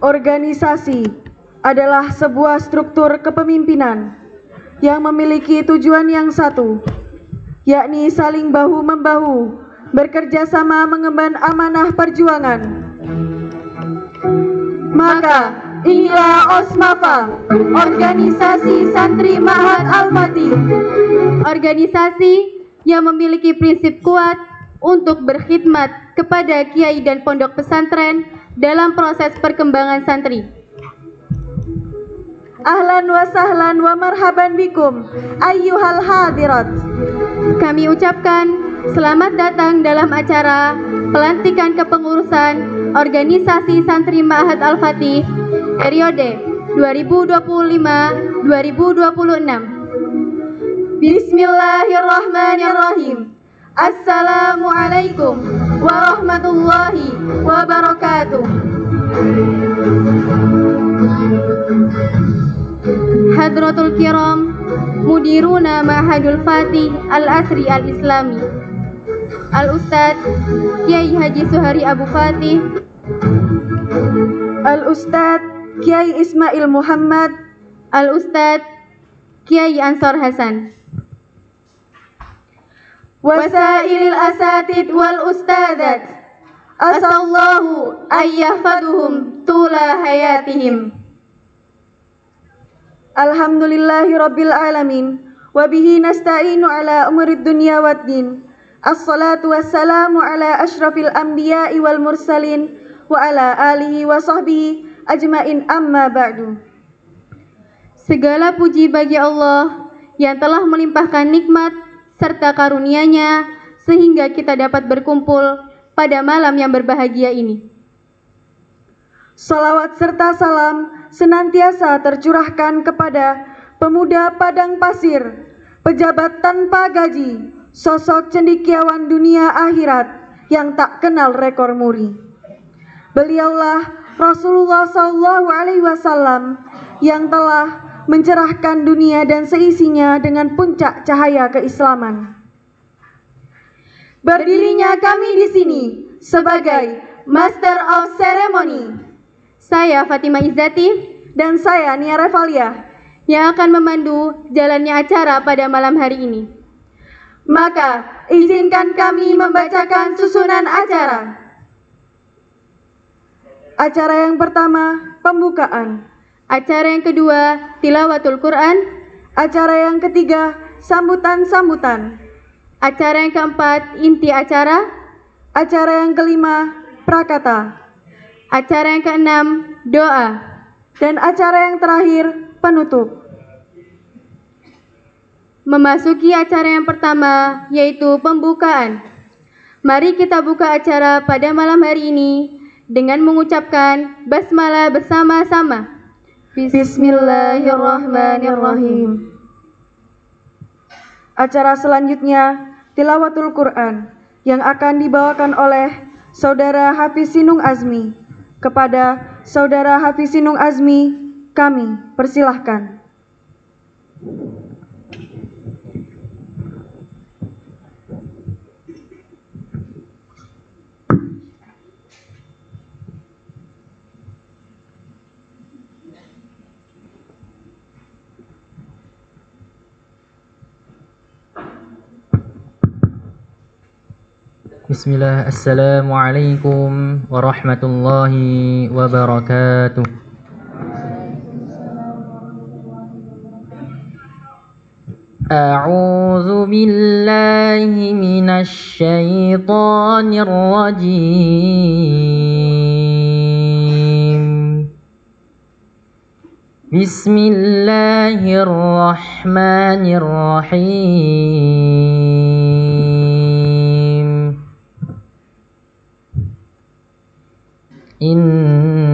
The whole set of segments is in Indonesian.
Organisasi adalah sebuah struktur kepemimpinan yang memiliki tujuan yang satu, yakni saling bahu-membahu, bekerja sama mengemban amanah perjuangan. Maka inilah OSMAFA, Organisasi Santri Ma'had Al-Fatih. Organisasi yang memiliki prinsip kuat untuk berkhidmat kepada kiai dan pondok pesantren dalam proses perkembangan santri. Ahlan wa sahlan wa marhaban bikum ayyuhal hadirat. Kami ucapkan selamat datang dalam acara pelantikan kepengurusan Organisasi Santri Ma'had Al-Fatih periode 2025-2026. Bismillahirrahmanirrahim. Assalamualaikum warahmatullahi wabarakatuh. Hadratul Kiram, Mudiruna Ma'hadul Fatih Al-Asri Al-Islami, Al-Ustadz Kiai Haji Suhari Abu Fatih, Al-Ustadz Kiai Ismail Muhammad, Al-Ustadz Kiai Ansor Hasan, wasailil asatid wal ustadat, asallahu ayyahfaduhum tula hayatihim. Alhamdulillahi rabbil alamin, wabihi nasta'inu ala umurid dunya waddin. Assalatu wassalamu ala ashrafil anbiya'i wal mursalin wa ala alihi wa sahbihi ajmain, amma ba'du. Segala puji bagi Allah yang telah melimpahkan nikmat serta karunia-Nya sehingga kita dapat berkumpul pada malam yang berbahagia ini. Salawat serta salam senantiasa tercurahkan kepada pemuda padang pasir, pejabat tanpa gaji, sosok cendekiawan dunia akhirat yang tak kenal rekor muri. Beliaulah Rasulullah SAW yang telah mencerahkan dunia dan seisinya dengan puncak cahaya keislaman. Berdirinya kami di sini sebagai Master of Ceremony, Saya Fatimah Izzati dan saya Nia Revalia yang akan memandu jalannya acara pada malam hari ini. Maka izinkan kami membacakan susunan acara. Acara yang pertama, pembukaan. Acara yang kedua, tilawatul Quran. Acara yang ketiga, sambutan-sambutan. Acara yang keempat, inti acara. Acara yang kelima, prakata. Acara yang keenam, doa. Dan acara yang terakhir, penutup. Memasuki acara yang pertama, yaitu pembukaan. Mari kita buka acara pada malam hari ini dengan mengucapkan basmalah bersama-sama. Bismillahirrahmanirrahim. Acara selanjutnya, tilawatul Quran, yang akan dibawakan oleh Saudara Hafiz Sinung Azmi. Kepada Saudara Hafiz Sinung Azmi, kami persilahkan. Bismillah, Assalamualaikum warahmatullahi wabarakatuh. A'udzu billahi minasy syaithanir rajim. Bismillahirrahmanirrahim. Innallaha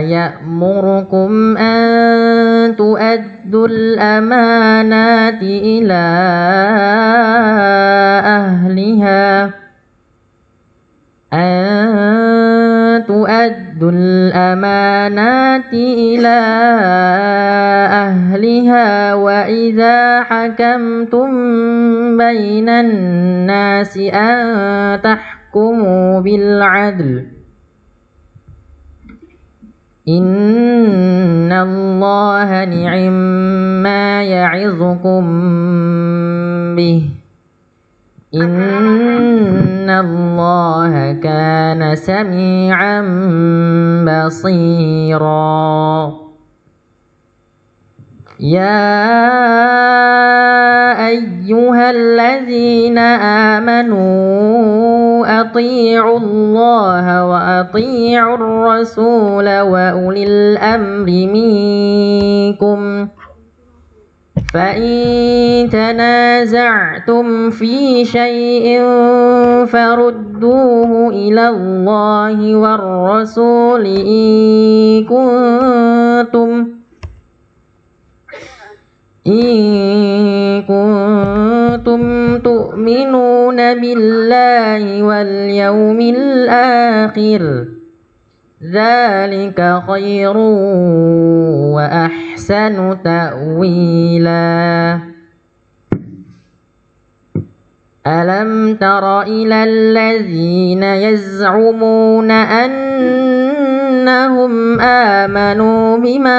ya'murukum an tu'addul amanati ila ahliha wa idza hakamtum bainan nasi an tahkumu bil adl Innallaha ni'ma ya'izukum bih. Innallaha kana sami'an basira. Ya ayyuhalladzina amanu ati'u Allah wa ati'ur rasul wa ulil amri minkum fa in tanaza'tum fi syai'in farudduhu ila Allah war rasul in kuntum tu'minuna billahi wal yawmil akhir dzalika khairun wa ahsanu ta'wila. Alam tara ilal ladzina yaz'umuna annahum amanu bima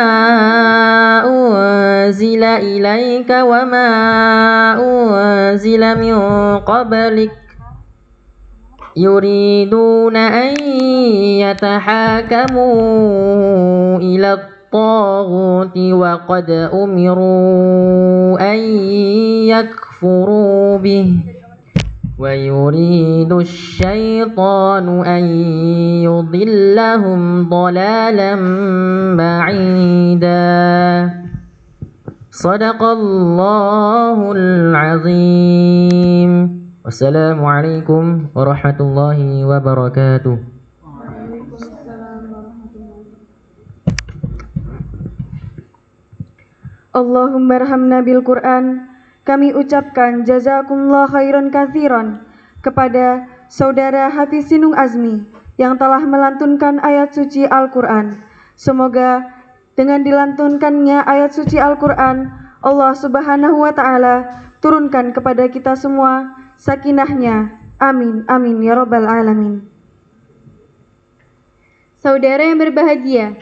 unzila ilaika wa ma unzila min qablik yuriduna an yatahakamu ila at-taghuti wa qad umiru an yakfuru bih wa yuridu asy-syaitanu an yudillahum dhalalan ba'ida. Shadaqallahul azim. Wassalamualaikum warahmatullahi wabarakatuh. Allahumma arhamna bil Qur'an. Kami ucapkan jazakumullah khairan katsiran kepada Saudara Hafiz Sinung Azmi yang telah melantunkan ayat suci Al-Quran. Semoga dengan dilantunkannya ayat suci Al-Quran, Allah Subhanahu wa Ta'ala turunkan kepada kita semua sakinahnya. Amin, amin ya Rabbal Alamin. Saudara yang berbahagia,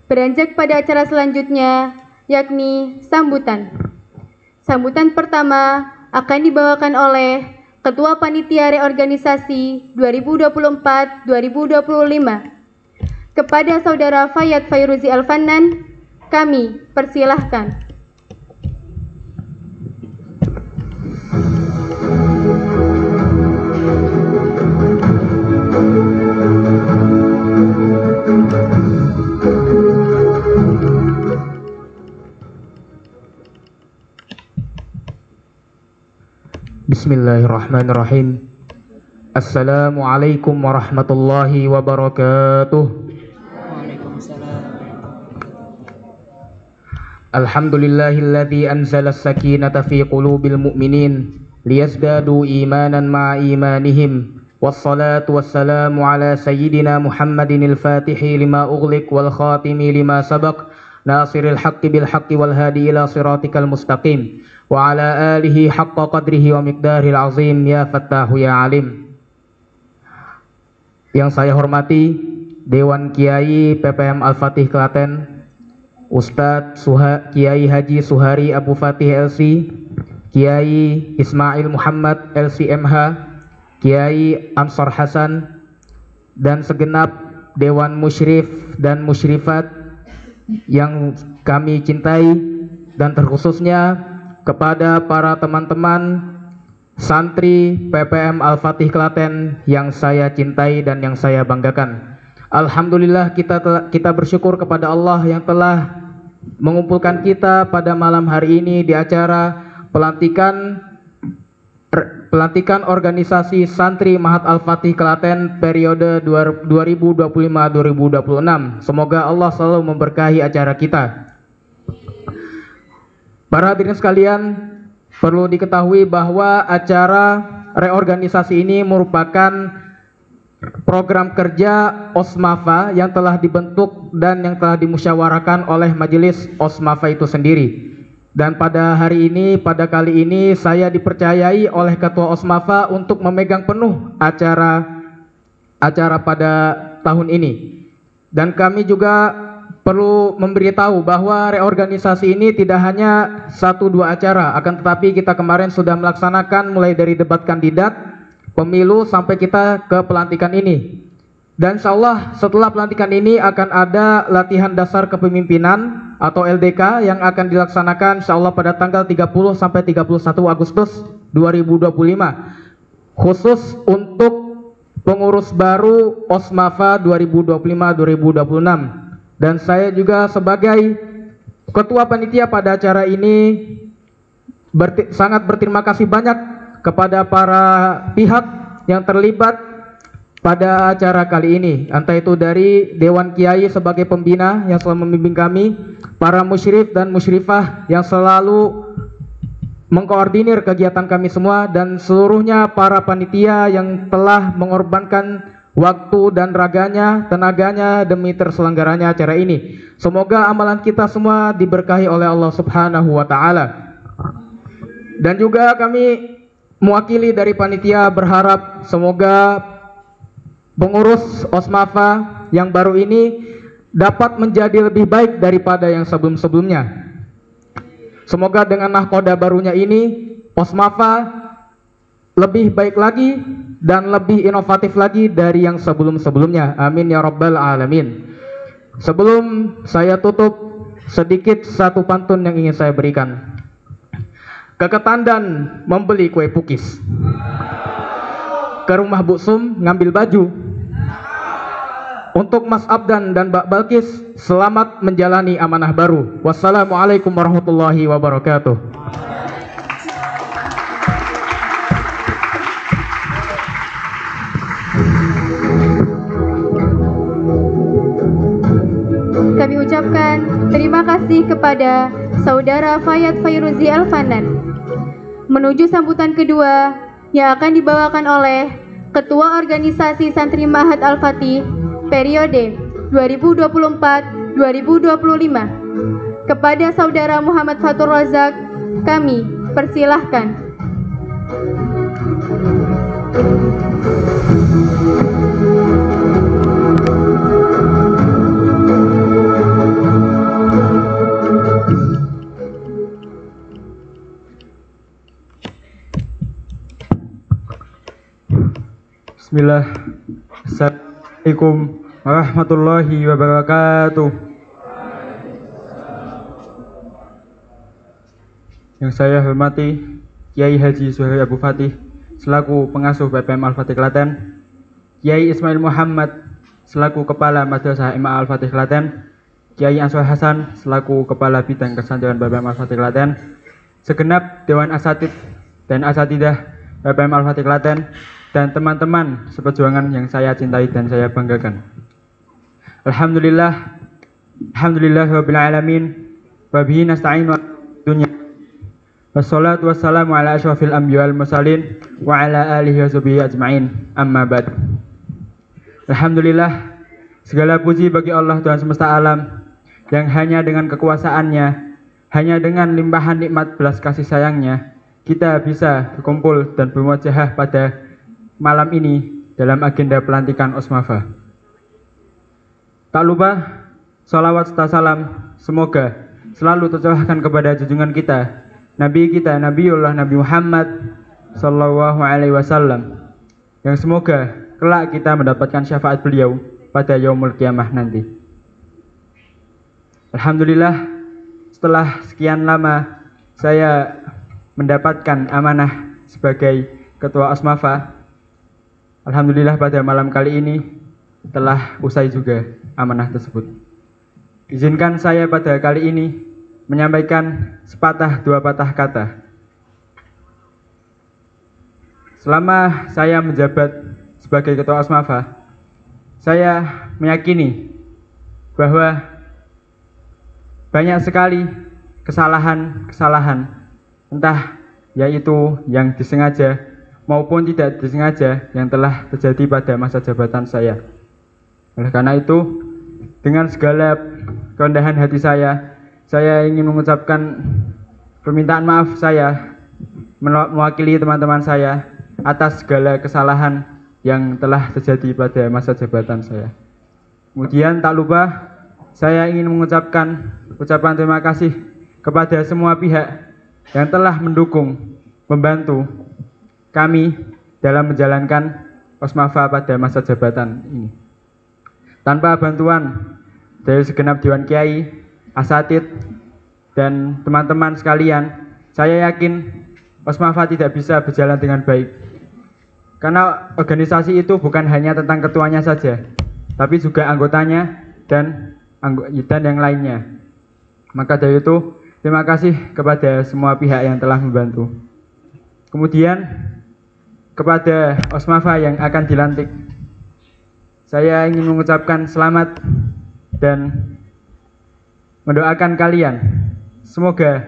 beranjak pada acara selanjutnya, yakni sambutan. Sambutan pertama akan dibawakan oleh Ketua Panitia Reorganisasi 2024-2025. Kepada Saudara Fayat Fairuzi Al-Fannan, kami persilahkan. Bismillahirrahmanirrahim. Assalamualaikum warahmatullahi wabarakatuh. Alhamdulillahilladzi anzala as-sakinata fi qulubil mu'minin liyazdadu imanan ma'a imanihim. Wassalatu wassalamu ala sayyidina Muhammadinil fatihi lima ughliq wal khatimi lima sabaq nasiril haqqi bil haqqi wal hadi ila siratikal mustaqim wa ala alihi haqqa qadrihi wa miqdaril azim ya fattahu ya alim. Yang saya hormati Dewan Kiai PPM Al-Fatih Klaten, Ustadz Kiai Haji Suhari Abu Fatih LC, Kiai Ismail Muhammad LC MH, Kiai Ansor Hasan, dan segenap Dewan Musyrif dan Musyrifat yang kami cintai, dan terkhususnya kepada para teman-teman santri PPM Al-Fatih Klaten yang saya cintai dan yang saya banggakan. Alhamdulillah kita bersyukur kepada Allah yang telah mengumpulkan kita pada malam hari ini di acara pelantikan organisasi santri Mahat Al-Fatih Klaten periode 2025-2026. Semoga Allah selalu memberkahi acara kita. Para hadirin sekalian, perlu diketahui bahwa acara reorganisasi ini merupakan program kerja OSMAFA yang telah dibentuk dan yang telah dimusyawarahkan oleh majelis OSMAFA itu sendiri. Dan pada hari ini, pada kali ini saya dipercayai oleh Ketua OSMAFA untuk memegang penuh acara pada tahun ini. Dan kami juga perlu memberitahu bahwa reorganisasi ini tidak hanya 1-2 acara, akan tetapi kita kemarin sudah melaksanakan mulai dari debat kandidat, pemilu, sampai kita ke pelantikan ini. Dan insya Allah setelah pelantikan ini akan ada latihan dasar kepemimpinan atau LDK yang akan dilaksanakan insya Allah pada tanggal 30 sampai 31 Agustus 2025. Khusus untuk pengurus baru Osmafa 2025-2026. Dan saya juga sebagai ketua panitia pada acara ini sangat berterima kasih banyak kepada para pihak yang terlibat pada acara kali ini, entah itu dari Dewan Kiai sebagai pembina yang selalu membimbing kami, para musyrif dan musyrifah yang selalu mengkoordinir kegiatan kami semua, dan seluruhnya para panitia yang telah mengorbankan waktu dan raganya, tenaganya demi terselenggaranya acara ini. Semoga amalan kita semua diberkahi oleh Allah Subhanahu wa taala. Dan juga kami mewakili dari panitia berharap semoga pengurus Osmafa yang baru ini dapat menjadi lebih baik daripada yang sebelum-sebelumnya. Semoga dengan nahkoda barunya ini Osmafa lebih baik lagi dan lebih inovatif lagi dari yang sebelum-sebelumnya. Amin ya rabbal alamin. Sebelum saya tutup, sedikit satu pantun yang ingin saya berikan. Keketandan membeli kue pukis, ke rumah Bu Sum ngambil baju. Untuk Mas Abdan dan Mbak Balkis, selamat menjalani amanah baru. Wassalamualaikum warahmatullahi wabarakatuh. Kami ucapkan terima kasih kepada Saudara Fayat Fairuzi Alfanan. Menuju sambutan kedua yang akan dibawakan oleh Ketua Organisasi Santri Ma'had Al-Fatih periode 2024-2025. Kepada Saudara Muhammad Fatur Razak, kami persilahkan. Bismillah. Assalamualaikum warahmatullahi wabarakatuh. Yang saya hormati Kiai Haji Suhari Abu Fatih selaku pengasuh BPM Al-Fatih Klaten, Kiai Ismail Muhammad selaku Kepala Madrasah MA Al-Fatih Klaten, Kiai Ansor Hasan selaku Kepala Bidang Kesantrian BPM Al-Fatih Klaten, segenap Dewan Asatid dan Asatidah BPM Al-Fatih Klaten, dan teman-teman seperjuangan yang saya cintai dan saya banggakan. Alhamdulillah, alhamdulillahirabbil alamin, wa bihi nasta'inu dunya. Wassalatu wassalamu ala asyrafil anbiya wal mursalin wa ala alihi washabihi ajmain. Amma ba'd. Alhamdulillah, segala puji bagi Allah Tuhan semesta alam yang hanya dengan kekuasaannya, hanya dengan limpahan nikmat belas kasih sayangnya, kita bisa berkumpul dan bermuajahah pada malam ini dalam agenda pelantikan Osmafa. Tak lupa salawat serta salam semoga selalu tercurahkan kepada junjungan kita, Nabi kita, Nabiullah Nabi Muhammad Sallallahu Alaihi Wasallam, yang semoga kelak kita mendapatkan syafaat beliau pada yaumul kiamah nanti. Alhamdulillah, setelah sekian lama saya mendapatkan amanah sebagai Ketua Osmafa, alhamdulillah pada malam kali ini telah usai juga amanah tersebut. Izinkan saya pada kali ini menyampaikan sepatah dua patah kata. Selama saya menjabat sebagai Ketua Osmafa, saya meyakini bahwa banyak sekali kesalahan-kesalahan, entah yaitu yang disengaja maupun tidak disengaja, yang telah terjadi pada masa jabatan saya. Oleh karena itu, dengan segala kerendahan hati saya ingin mengucapkan permintaan maaf saya mewakili teman-teman saya atas segala kesalahan yang telah terjadi pada masa jabatan saya. Kemudian tak lupa saya ingin mengucapkan ucapan terima kasih kepada semua pihak yang telah mendukung, membantu kami dalam menjalankan Osmafa pada masa jabatan ini. Tanpa bantuan dari segenap Dewan Kiai, asatid, dan teman-teman sekalian, saya yakin Osmafa tidak bisa berjalan dengan baik. Karena organisasi itu bukan hanya tentang ketuanya saja, tapi juga anggotanya dan yang lainnya. Maka dari itu, terima kasih kepada semua pihak yang telah membantu. Kemudian, kepada Osmafa yang akan dilantik, saya ingin mengucapkan selamat dan mendoakan kalian. Semoga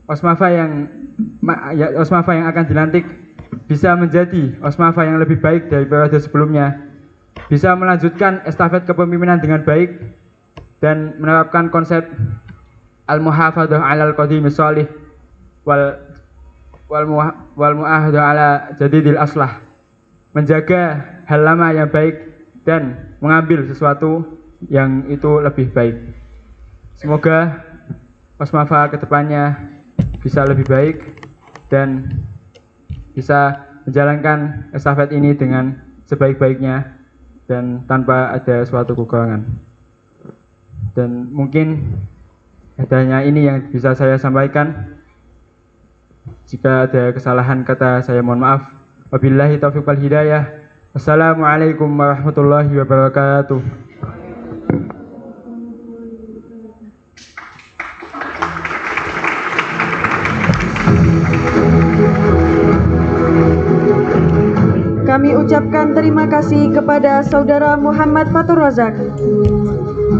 Osmafa yang akan dilantik bisa menjadi Osmafa yang lebih baik dari periode sebelumnya, bisa melanjutkan estafet kepemimpinan dengan baik dan menerapkan konsep al-muhafadzah 'alal qadimi shalih wal mu'ahadah 'ala jadidil aslah, menjaga hal lama yang baik dan mengambil sesuatu yang itu lebih baik. Semoga Osmafa kedepannya bisa lebih baik dan bisa menjalankan estafet ini dengan sebaik-baiknya dan tanpa ada suatu kekurangan. Dan mungkin adanya ini yang bisa saya sampaikan. Jika ada kesalahan kata, saya mohon maaf. Wabillahi taufiq wal hidayah. Wassalamualaikum warahmatullahi wabarakatuh. Kami ucapkan terima kasih kepada Saudara Muhammad Fatur Razak.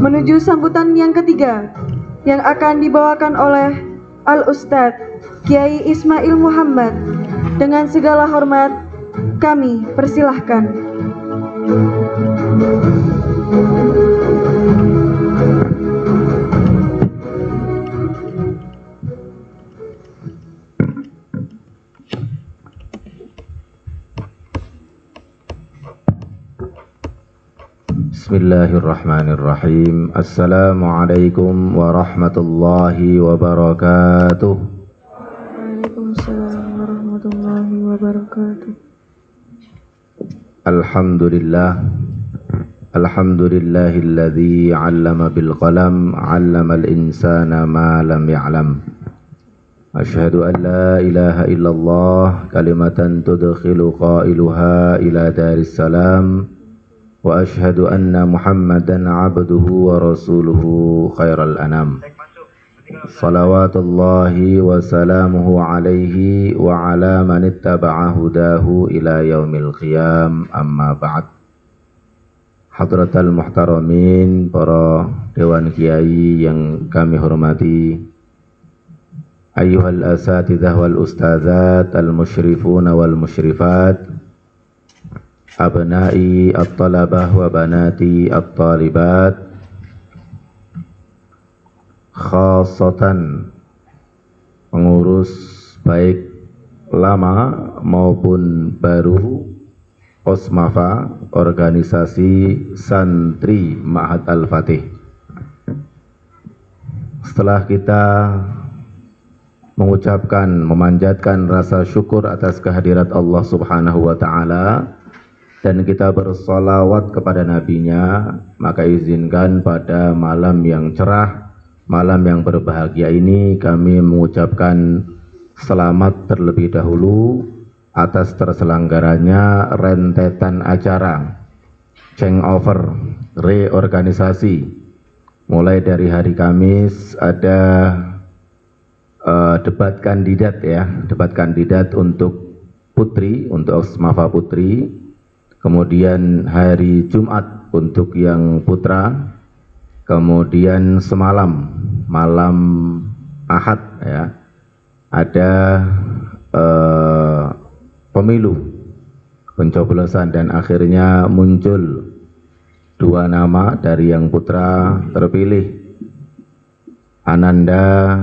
Menuju sambutan yang ketiga yang akan dibawakan oleh Al-Ustadz Kiai Ismail Muhammad. Dengan segala hormat kami persilahkan. Bismillahirrahmanirrahim. Assalamualaikum warahmatullahi wabarakatuh. Waalaikumsalam warahmatullahi wabarakatuh. Alhamdulillahilladzi 'allama bil qalam 'allamal insana ma lam ya'lam. Asyhadu an la ilaha illallah kalimatan tudkhilu qailuha ila daris salam. Wa ashhadu anna Muhammadan abduhu wa rasuluhu khairal anam. Salawatullahi wa salamuhu alaihi wa ala man ittaba'a hudahu ila yaumil qiyam, amma ba'd. Hadratal muhtaramin, para dewan kiai yang kami hormati, ayyuhal asatidzah wal ustadzat, al musyrifuna wal musyrifat, abna'i at-talabah wa banati at-talibat, khasatan pengurus baik lama maupun baru Osmafa, organisasi santri Ma'had Al-Fatih. Setelah kita mengucapkan, memanjatkan rasa syukur atas kehadirat Allah Subhanahu wa ta'ala, dan kita bersolawat kepada nabinya, maka izinkan pada malam yang cerah, malam yang berbahagia ini kami mengucapkan selamat terlebih dahulu atas terselenggaranya rentetan acara changeover, reorganisasi. Mulai dari hari Kamis ada debat kandidat ya, debat kandidat untuk putri, untuk Osmafa putri. Kemudian hari Jumat untuk yang putra, kemudian semalam, malam Ahad ya, ada pemilu, pencoblosan, dan akhirnya muncul dua nama dari yang putra terpilih, Ananda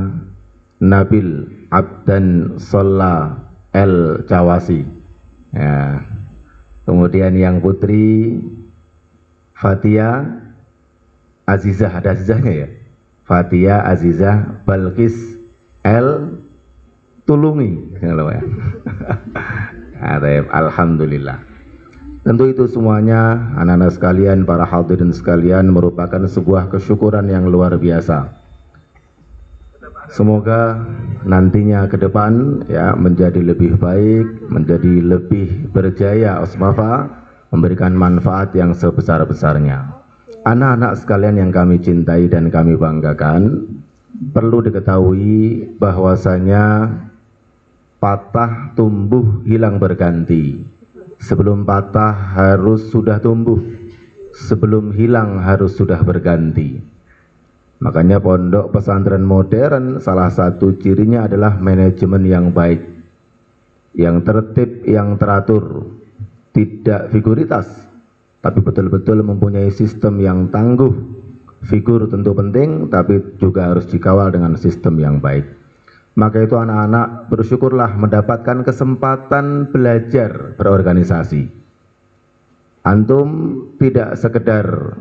Nabil Abdan Solla El Cawasi ya. Kemudian yang putri Fatia Azizah, ada Azizahnya ya. Fatia, Azizah, Balkis, L, Tulungi. Ya. Alhamdulillah. Tentu itu semuanya anak-anak sekalian, para hadirin sekalian, merupakan sebuah kesyukuran yang luar biasa. Semoga nantinya ke depan ya menjadi lebih baik, menjadi lebih berjaya Osmafa, memberikan manfaat yang sebesar-besarnya. Anak-anak sekalian yang kami cintai dan kami banggakan, perlu diketahui bahwasanya patah tumbuh hilang berganti. Sebelum patah harus sudah tumbuh, sebelum hilang harus sudah berganti. Makanya pondok pesantren modern salah satu cirinya adalah manajemen yang baik, yang tertib, yang teratur, tidak figuritas, tapi betul-betul mempunyai sistem yang tangguh. Figur tentu penting, tapi juga harus dikawal dengan sistem yang baik. Maka itu anak-anak bersyukurlah mendapatkan kesempatan belajar berorganisasi. Antum tidak sekedar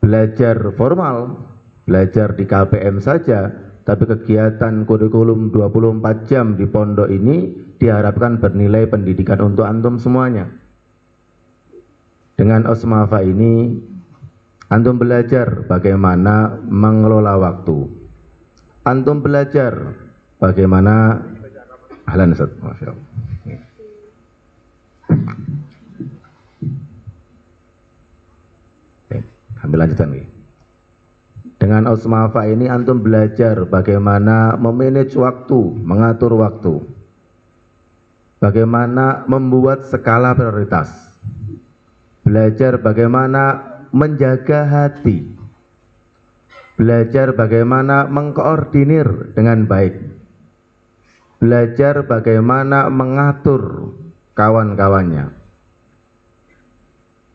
belajar formal, belajar di KPM saja, tapi kegiatan kurikulum 24 jam di pondok ini diharapkan bernilai pendidikan untuk antum semuanya. Dengan Osmafa ini, antum belajar bagaimana mengelola waktu. Antum belajar bagaimana ahlan Ustaz, Masya Allah. Ambil lanjutan nih. Dengan Osmafa ini antum belajar bagaimana memanage waktu, mengatur waktu. Bagaimana membuat skala prioritas. Belajar bagaimana menjaga hati. Belajar bagaimana mengkoordinir dengan baik. Belajar bagaimana mengatur kawan-kawannya.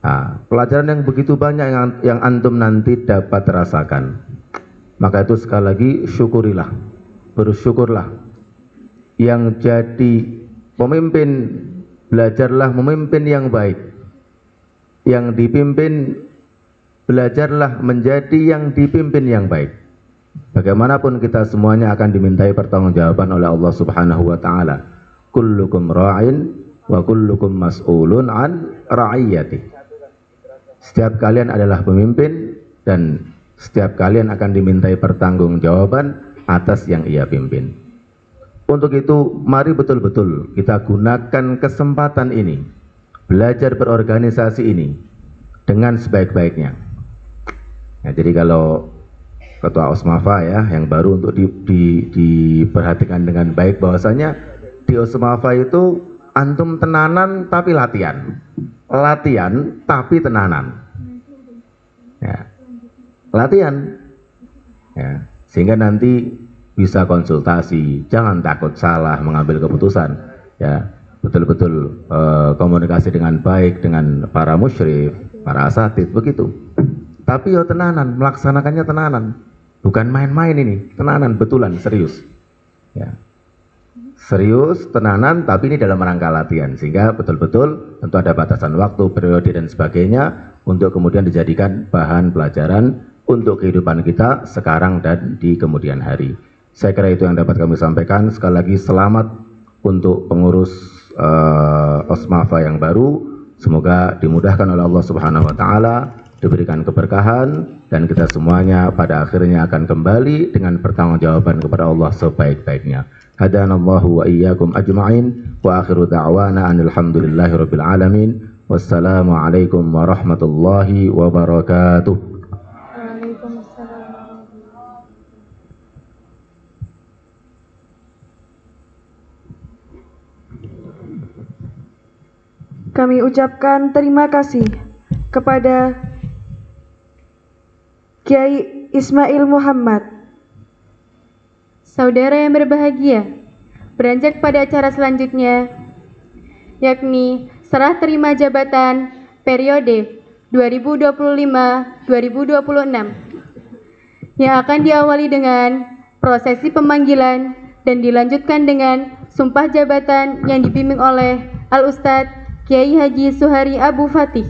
Nah, pelajaran yang begitu banyak yang antum nanti dapat rasakan. Maka itu sekali lagi syukurilah, bersyukurlah. Yang jadi pemimpin, belajarlah memimpin yang baik. Yang dipimpin, belajarlah menjadi yang dipimpin yang baik. Bagaimanapun kita semuanya akan dimintai pertanggungjawaban oleh Allah Subhanahu wa taala. Kullukum ra'in wa kullukum mas'ulun an ra'iyati. Setiap kalian adalah pemimpin dan setiap kalian akan dimintai pertanggungjawaban atas yang ia pimpin. Untuk itu, mari betul-betul kita gunakan kesempatan ini, belajar berorganisasi ini dengan sebaik-baiknya. Nah, jadi kalau Ketua Osmafa ya yang baru untuk diperhatikan dengan baik, bahwasanya di Osmafa itu antum tenanan tapi latihan, latihan tapi tenanan, ya. Latihan, ya. Sehingga nanti bisa konsultasi, jangan takut salah mengambil keputusan, ya. Betul-betul komunikasi dengan baik dengan para musyrif, para asatid, begitu. Tapi yo tenanan, melaksanakannya tenanan, bukan main-main ini, tenanan, betulan, serius, ya. Serius, tenanan, tapi ini dalam rangka latihan, sehingga betul-betul tentu ada batasan waktu, periode dan sebagainya untuk kemudian dijadikan bahan pelajaran untuk kehidupan kita sekarang dan di kemudian hari. Saya kira itu yang dapat kami sampaikan. Sekali lagi selamat untuk pengurus Osmafa yang baru. Semoga dimudahkan oleh Allah Subhanahu wa taala, diberikan keberkahan, dan kita semuanya pada akhirnya akan kembali dengan pertanggungjawaban kepada Allah sebaik-baiknya. Hadanallahu wa iyyakum ajma'in wa akhiru da'wana anil hamdulillahi rabbil alamin. Wassalamu alaikum warahmatullahi wabarakatuh. Kami ucapkan terima kasih kepada Kiai Ismail Muhammad. Saudara yang berbahagia, beranjak pada acara selanjutnya, yakni serah terima jabatan periode 2025-2026, yang akan diawali dengan prosesi pemanggilan dan dilanjutkan dengan sumpah jabatan yang dibimbing oleh Al-Ustadz Kiai Haji Suhari Abu Fatih.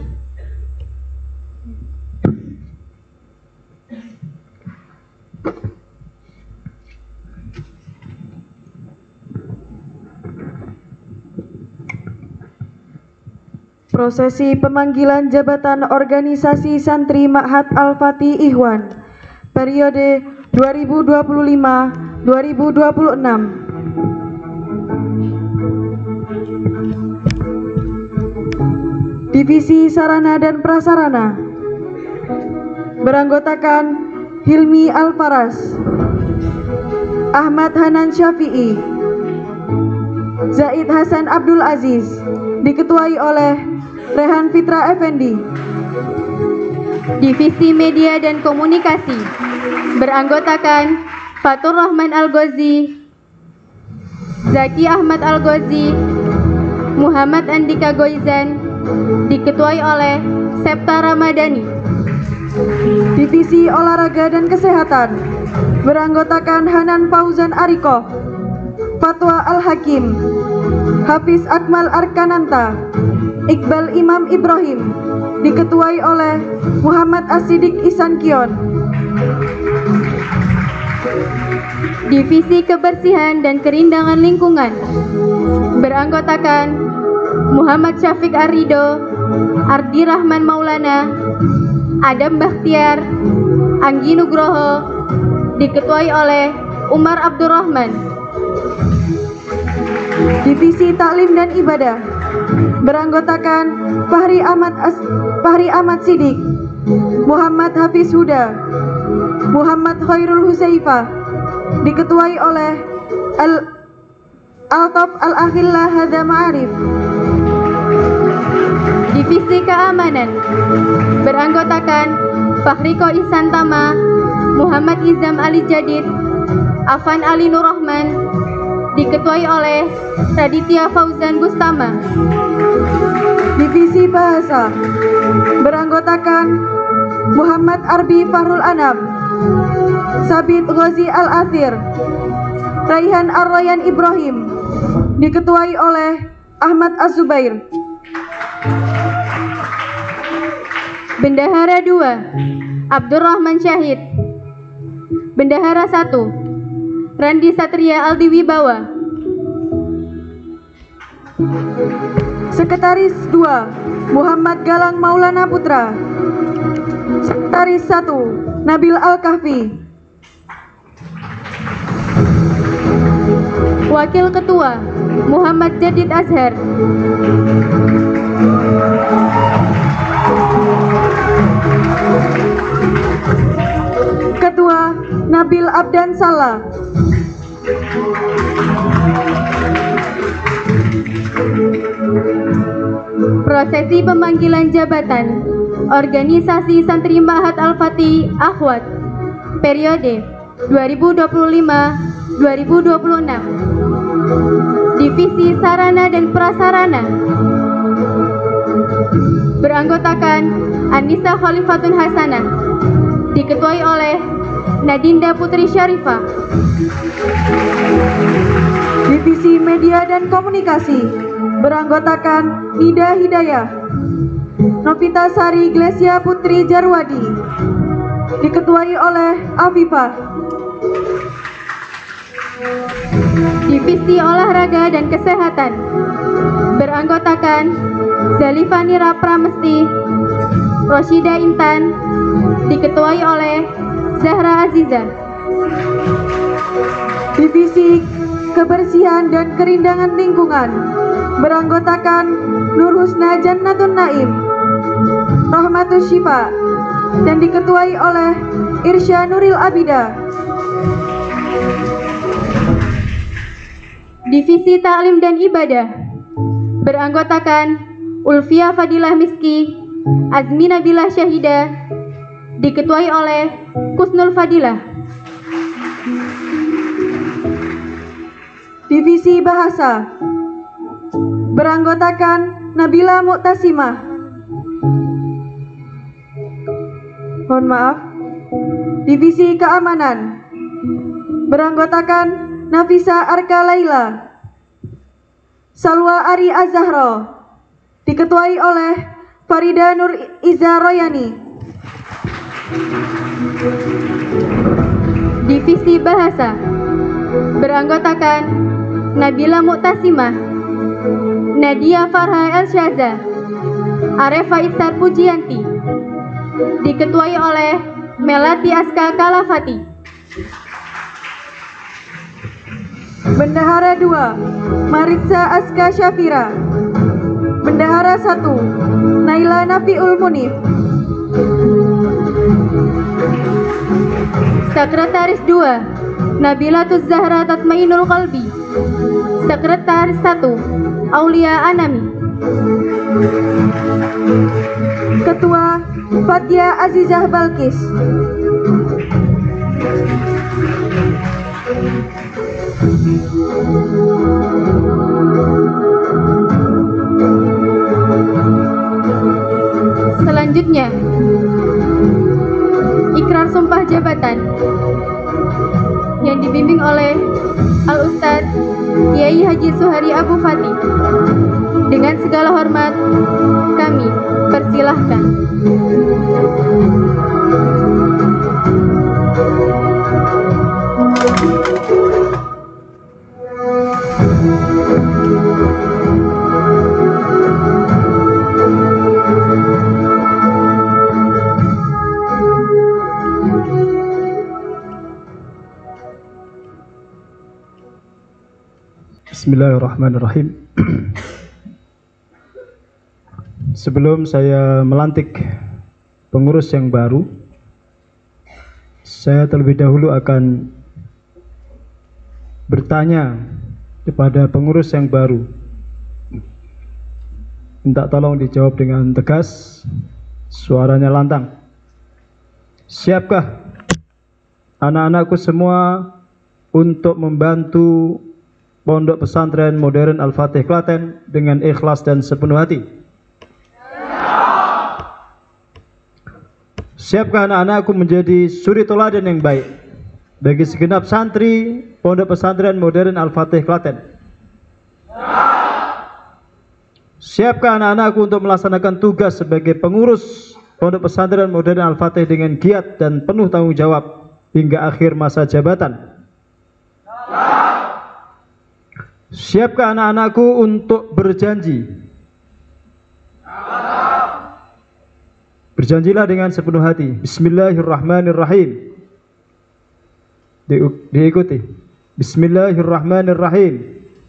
Prosesi pemanggilan jabatan organisasi santri Ma'had Al-Fatih Ikhwan periode 2025-2026. Divisi Sarana dan Prasarana beranggotakan Hilmi Al-Faras, Ahmad Hanan Syafi'i, Zaid Hasan Abdul Aziz, diketuai oleh Rehan Fitra Effendi. Divisi Media dan Komunikasi beranggotakan Fatur Rahman Al-Ghazi, Zaki Ahmad Al-Ghazi, Muhammad Andika Goizan, diketuai oleh Septa Ramadhani. Divisi Olahraga dan Kesehatan beranggotakan Hanan Fauzan Ariko, Fatwa Al-Hakim, Hafiz Akmal Arkananta, Iqbal Imam Ibrahim, diketuai oleh Muhammad Asidik Isankion. Divisi Kebersihan dan Kerindangan Lingkungan beranggotakan Muhammad Syafiq Arido, Ardi Rahman Maulana, Adam Bakhtiar, Anggi Nugroho, diketuai oleh Umar Abdurrahman. Divisi Taklim dan Ibadah beranggotakan Fahri Ahmad Sidik, Muhammad Hafiz Huda, Muhammad Khairul Husaifah, diketuai oleh Al-Taf Al-Akhillah Hadza Ma'arif. Divisi Keamanan beranggotakan Fahriko Ihsan Tama, Muhammad Izam Ali Jadid, Afan Ali Nur Rahman, diketuai oleh Raditya Fauzan Bustama. Divisi Bahasa beranggotakan Muhammad Arbi Fahrul Anam, Sabit Ghazi Al-Athir, Raihan Ar-Rayyan Ibrahim, diketuai oleh Ahmad Az-Zubair. Bendahara 2 Abdurrahman Syahid. Bendahara 1 Randi Satria Aldi Wibawa. Sekretaris 2 Muhammad Galang Maulana Putra. Sekretaris 1 Nabil Al-Kahfi. Wakil Ketua Muhammad Jadid Azhar. Ketua Nabil Abdan Salah. Prosesi pemanggilan jabatan Organisasi Santri Ma'had Al-Fatih Akhwat periode 2025-2026. Divisi Sarana dan Prasarana beranggotakan Anissa Khalifatun Hasanah, diketuai oleh Nadinda Putri Syarifah. Divisi Media dan Komunikasi beranggotakan Nida Hidayah, Novita Sari Glesia Putri Jarwadi, diketuai oleh Afifah. Divisi Olahraga dan Kesehatan beranggotakan Zalifanira Pramesti, Roshida Intan, diketuai oleh Zahra Aziza. Divisi Kebersihan dan Kerindangan Lingkungan beranggotakan Nur Husna Jannatun Naim, Rahmatus Syifa, dan diketuai oleh Irsya Nuril Abida. Divisi Taklim dan Ibadah beranggotakan Ulfia Fadilah Miski, Azmi Nabilah Syahida, diketuai oleh Kusnul Fadilah. Divisi Bahasa beranggotakan Nabila Mu'tasimah. Mohon maaf. Divisi Keamanan beranggotakan Nafisa Arka Laila, Salwa Ari Azahro, diketuai oleh Farida Nur Iza Royani. Divisi Bahasa beranggotakan Nabila Mu'tasimah, Nadia Farha Elsyaza, Arefa Iksar Pujianti. Diketuai oleh Melati Aska Kalafati. Bendahara 2 Maritza Aska Syafira. Bendahara 1 Naila Nafiul Munif. Sekretaris 2 Nabilatuz Zahra Tatmainul Qalbi. Sekretaris 1 Aulia Anami. Ketua Fathia Azizah Balkis. Selanjutnya, ikrar sumpah jabatan yang dibimbing oleh Al-Ustadz Kiai Haji Suhari Abu Fatih. Dengan segala hormat, kami persilahkan. Bismillahirrahmanirrahim. Sebelum saya melantik pengurus yang baru, saya terlebih dahulu akan bertanya kepada pengurus yang baru. Minta tolong dijawab dengan tegas, suaranya lantang. Siapkah anak-anakku semua untuk membantu Pondok Pesantren Modern Al-Fatih Klaten dengan ikhlas dan sepenuh hati? Siapkah anak-anakku menjadi suri teladan yang baik bagi segenap santri Pondok Pesantren Modern Al-Fatih Klaten? Siapkah anak-anakku untuk melaksanakan tugas sebagai pengurus Pondok Pesantren Modern Al-Fatih dengan giat dan penuh tanggung jawab hingga akhir masa jabatan? Siapkah anak-anakku untuk berjanji? Berjanjilah dengan sepenuh hati. Bismillahirrahmanirrahim. Diikuti. Bismillahirrahmanirrahim.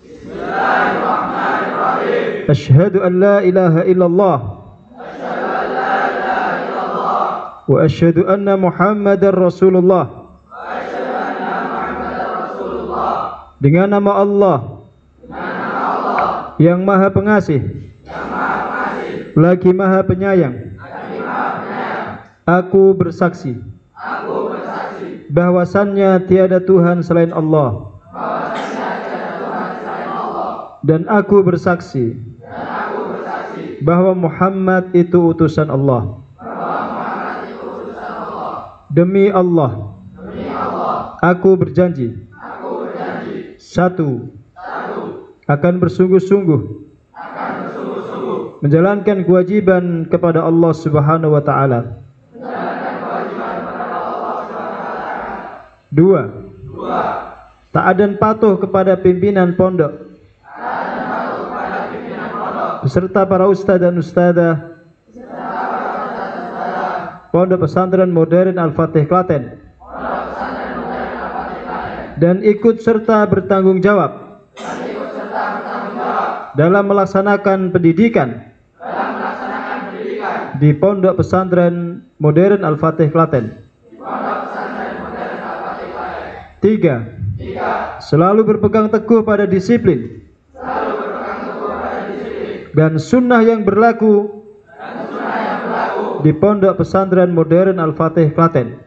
Bismillahirrahmanirrahim. Asyhadu an la ilaha illallah. Asyhadu an la ilaha illallah. Wa asyhadu anna Muhammadar Rasulullah. Wa asyhadu anna Muhammadar Rasulullah. Dengan nama Allah yang Maha Pengasih, lagi Maha Penyayang, aku bersaksi bahwasannya tiada Tuhan selain Allah, dan aku bersaksi bahwa Muhammad itu utusan Allah. Demi Allah, aku berjanji, satu, akan bersungguh-sungguh menjalankan kewajiban kepada Allah Subhanahu wa taala. Dua, taat dan patuh kepada pimpinan pondok beserta para ustadz dan ustadzah Pondok Pesantren Modern Al-Fatih Klaten, dan ikut serta bertanggung jawab dalam melaksanakan pendidikan di Pondok Pesantren Modern Al-Fatih Klaten. Tiga, selalu berpegang teguh pada disiplin dan sunnah yang berlaku di Pondok Pesantren Modern Al-Fatih Klaten.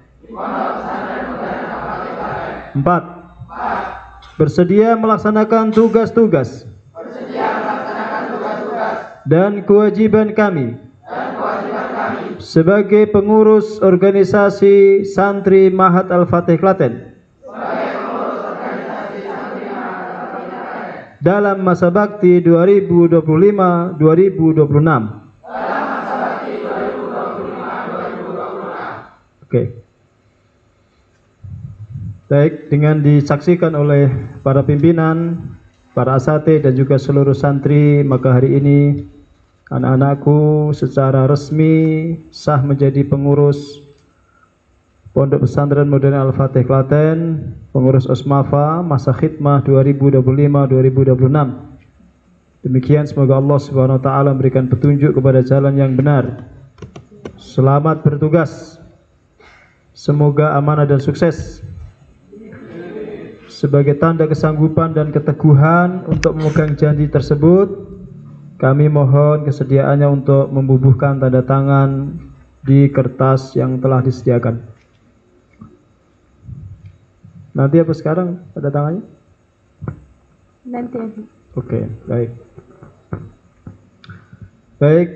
Empat, bersedia melaksanakan tugas-tugas dan kewajiban kami sebagai pengurus organisasi santri Mahat Al-Fatih Klaten dalam masa bakti 2025-2026. Oke. Baik, dengan disaksikan oleh para pimpinan, para asatidz dan juga seluruh santri, maka hari ini anak-anakku secara resmi sah menjadi pengurus Pondok Pesantren Modern Al-Fatih Klaten, pengurus Osmafa masa khidmah 2025-2026. Demikian, semoga Allah Subhanahu wa taala memberikan petunjuk kepada jalan yang benar. Selamat bertugas. Semoga amanah dan sukses. Sebagai tanda kesanggupan dan keteguhan untuk memegang janji tersebut, kami mohon kesediaannya untuk membubuhkan tanda tangan di kertas yang telah disediakan. Nanti apa sekarang tanda tangannya? Nanti Abi. Oke, baik. Baik.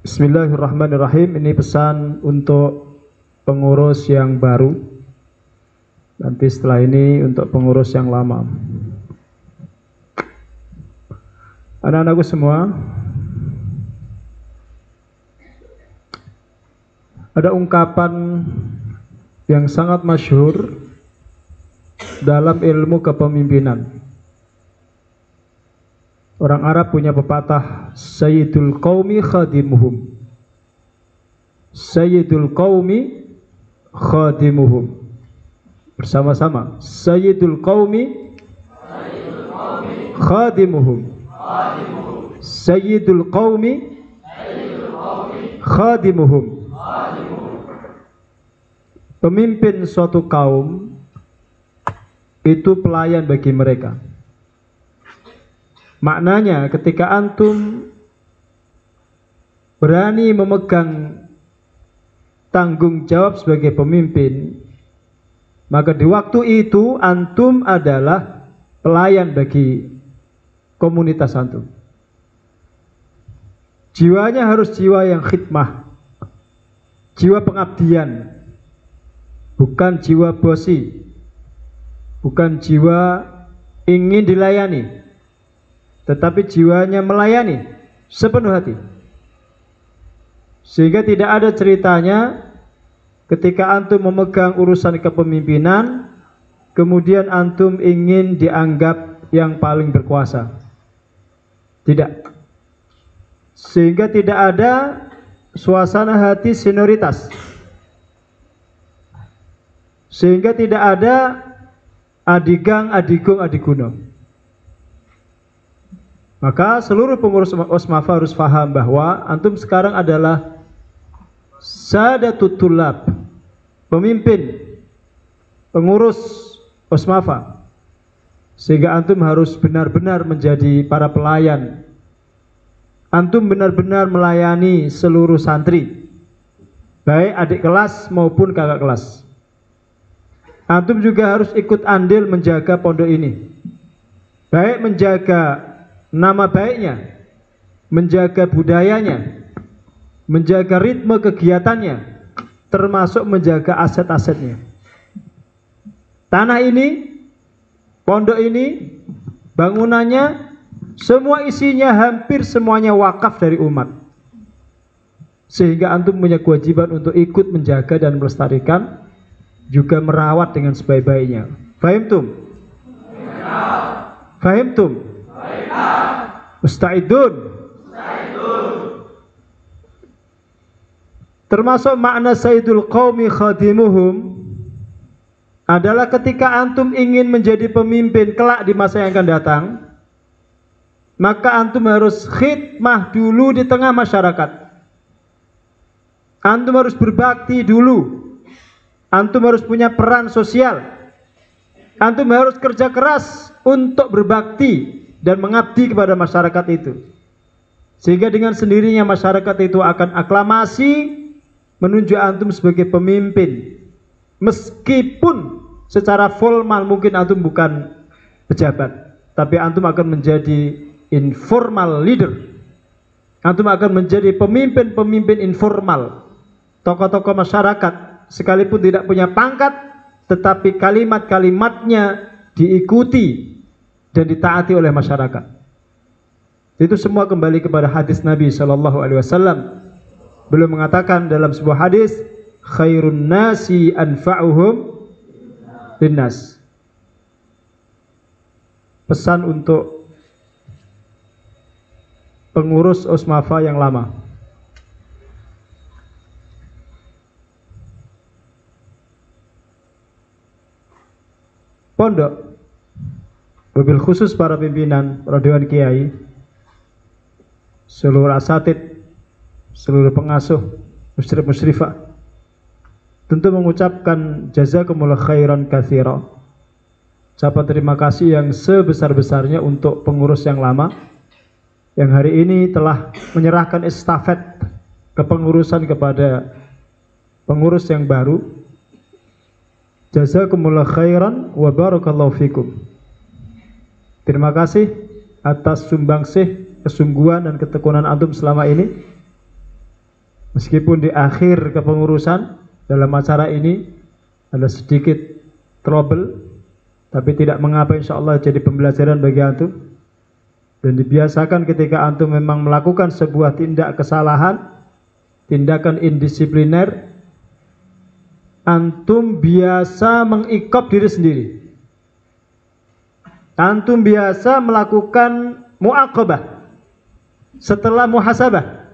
Bismillahirrahmanirrahim. Ini pesan untuk pengurus yang baru. Nanti setelah ini untuk pengurus yang lama. Anak-anakku semua, ada ungkapan yang sangat masyhur dalam ilmu kepemimpinan. Orang Arab punya pepatah, Sayyidul Qaumi Khadimuhum. Sayyidul Qaumi Khadimuhum. Bersama-sama, Sayyidul Qaumi Khadimuhum. Sayyidul Qaumi Khadimuhum. Pemimpin suatu kaum itu pelayan bagi mereka. Maknanya ketika antum berani memegang tanggung jawab sebagai pemimpin, maka di waktu itu antum adalah pelayan bagi komunitas antum. Jiwanya harus jiwa yang khidmah, jiwa pengabdian, bukan jiwa bosi, bukan jiwa ingin dilayani, tetapi jiwanya melayani sepenuh hati. Sehingga tidak ada ceritanya ketika antum memegang urusan kepemimpinan, kemudian antum ingin dianggap yang paling berkuasa. Tidak. Sehingga tidak ada suasana hati senioritas. Sehingga tidak ada adigang, adigung, adiguno. Maka seluruh pengurus Osmafa harus paham bahwa antum sekarang adalah Sadatut Tullab, pemimpin, pengurus Osmafa. Sehingga antum harus benar-benar menjadi para pelayan. Antum benar-benar melayani seluruh santri, baik adik kelas maupun kakak kelas. Antum juga harus ikut andil menjaga pondok ini, baik menjaga nama baiknya, menjaga budayanya, menjaga ritme kegiatannya, termasuk menjaga aset-asetnya. Tanah ini, pondok ini, bangunannya, semua isinya hampir semuanya wakaf dari umat. Sehingga antum punya kewajiban untuk ikut menjaga dan melestarikan, juga merawat dengan sebaik-baiknya. Fahimtum? Fahimtum? Musta'idun? Termasuk makna Sayyidul Qaumi Khadimuhum adalah ketika antum ingin menjadi pemimpin kelak di masa yang akan datang, maka antum harus khidmah dulu di tengah masyarakat. Antum harus berbakti dulu. Antum harus punya peran sosial. Antum harus kerja keras untuk berbakti dan mengabdi kepada masyarakat itu. Sehingga dengan sendirinya masyarakat itu akan aklamasi menunjuk antum sebagai pemimpin. Meskipun secara formal mungkin antum bukan pejabat, tapi antum akan menjadi informal leader. Antum akan menjadi pemimpin-pemimpin informal, tokoh-tokoh masyarakat, sekalipun tidak punya pangkat, tetapi kalimat-kalimatnya diikuti dan ditaati oleh masyarakat. Itu semua kembali kepada hadis Nabi SAW. Beliau mengatakan dalam sebuah hadis, khairun nasi anfa'uhum linnas. Pesan untuk pengurus Osmafa yang lama. Pondok, wabil khusus para pimpinan, para dewan kiai, seluruh asatid, seluruh pengasuh, musyrif-musyrifah, tentu mengucapkan jazakumullah khairan katsira. Ucapan terima kasih yang sebesar-besarnya untuk pengurus yang lama yang hari ini telah menyerahkan estafet kepengurusan kepada pengurus yang baru. Jazakumullah khairan wa barakallahu fikum. Terima kasih atas sumbangsih, kesungguhan dan ketekunan antum selama ini. Meskipun di akhir kepengurusan dalam acara ini ada sedikit trouble, tapi tidak mengapa, insyaallah jadi pembelajaran bagi antum. Dan dibiasakan ketika antum memang melakukan sebuah tindak kesalahan, tindakan indisipliner, antum biasa mengikop diri sendiri. Antum biasa melakukan muaqabah setelah muhasabah.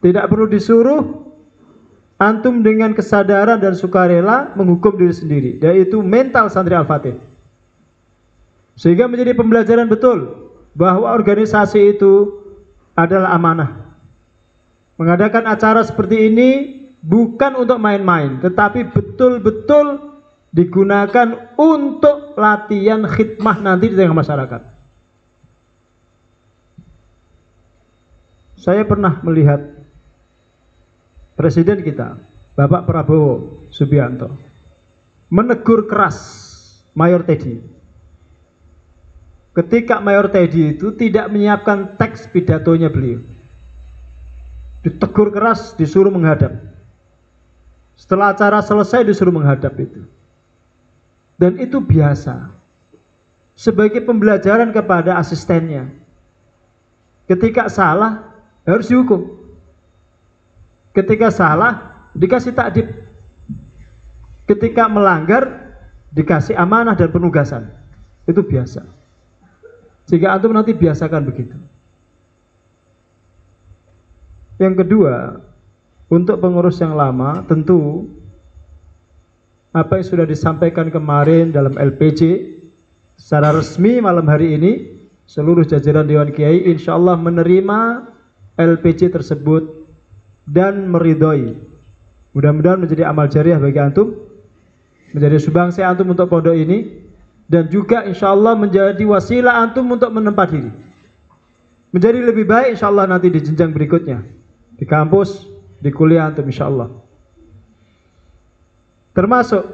Tidak perlu disuruh, antum dengan kesadaran dan sukarela menghukum diri sendiri. Dan itu mental santri Al-Fatih. Sehingga menjadi pembelajaran betul bahwa organisasi itu adalah amanah. Mengadakan acara seperti ini bukan untuk main-main, tetapi betul-betul digunakan untuk latihan khidmah nanti di tengah masyarakat. Saya pernah melihat Presiden kita, Bapak Prabowo Subianto, menegur keras Mayor Teddy. Ketika Mayor Teddy itu tidak menyiapkan teks pidatonya beliau, ditegur keras, disuruh menghadap. Setelah acara selesai disuruh menghadap itu. Dan itu biasa. Sebagai pembelajaran kepada asistennya. Ketika salah harus dihukum. Ketika salah dikasih takdib. Ketika melanggar dikasih amanah dan penugasan. Itu biasa. Jika antum nanti biasakan begitu. Yang kedua, untuk pengurus yang lama, tentu apa yang sudah disampaikan kemarin dalam LPJ secara resmi malam hari ini, seluruh jajaran Dewan Kiai insya Allah menerima LPJ tersebut dan meridhoi. Mudah-mudahan menjadi amal jariah bagi antum, menjadi sumbangsi antum untuk pondok ini, dan juga insya Allah menjadi wasilah antum untuk menempa diri, menjadi lebih baik insya Allah nanti di jenjang berikutnya, di kampus, di kuliah antum insyaallah. Termasuk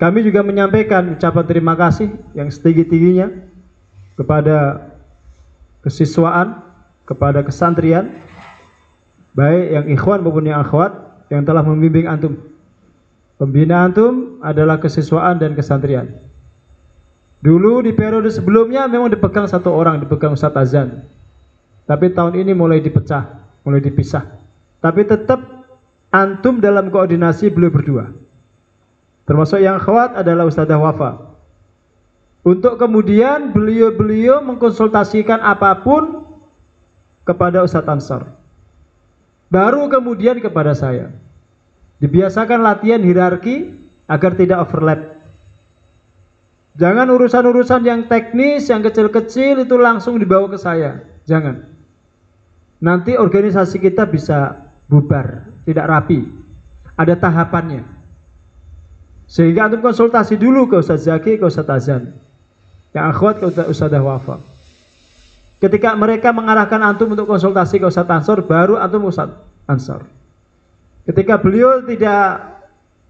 kami juga menyampaikan ucapan terima kasih yang setinggi-tingginya kepada kesiswaan, kepada kesantrian, baik yang ikhwan maupun yang akhwat yang telah membimbing antum. Pembina antum adalah kesiswaan dan kesantrian. Dulu di periode sebelumnya memang dipegang satu orang, dipegang Ustaz Azan. Tapi tahun ini mulai dipecah, mulai dipisah. Tapi tetap antum dalam koordinasi beliau berdua. Termasuk yang akhwat adalah Ustazah Wafa. Untuk kemudian beliau mengkonsultasikan apapun kepada Ustaz Ansar. Baru kemudian kepada saya. Dibiasakan latihan hierarki agar tidak overlap. Jangan urusan-urusan yang teknis, yang kecil-kecil itu langsung dibawa ke saya. Jangan. Nanti organisasi kita bisa bubar, tidak rapi. Ada tahapannya. Sehingga antum konsultasi dulu ke Ustaz Zaki, ke Ustaz Azan. Yang akhwat ke Ustazah Wafa. Ketika mereka mengarahkan antum untuk konsultasi ke Ustaz Ansar, baru antum Ustaz Ansar. Ketika beliau tidak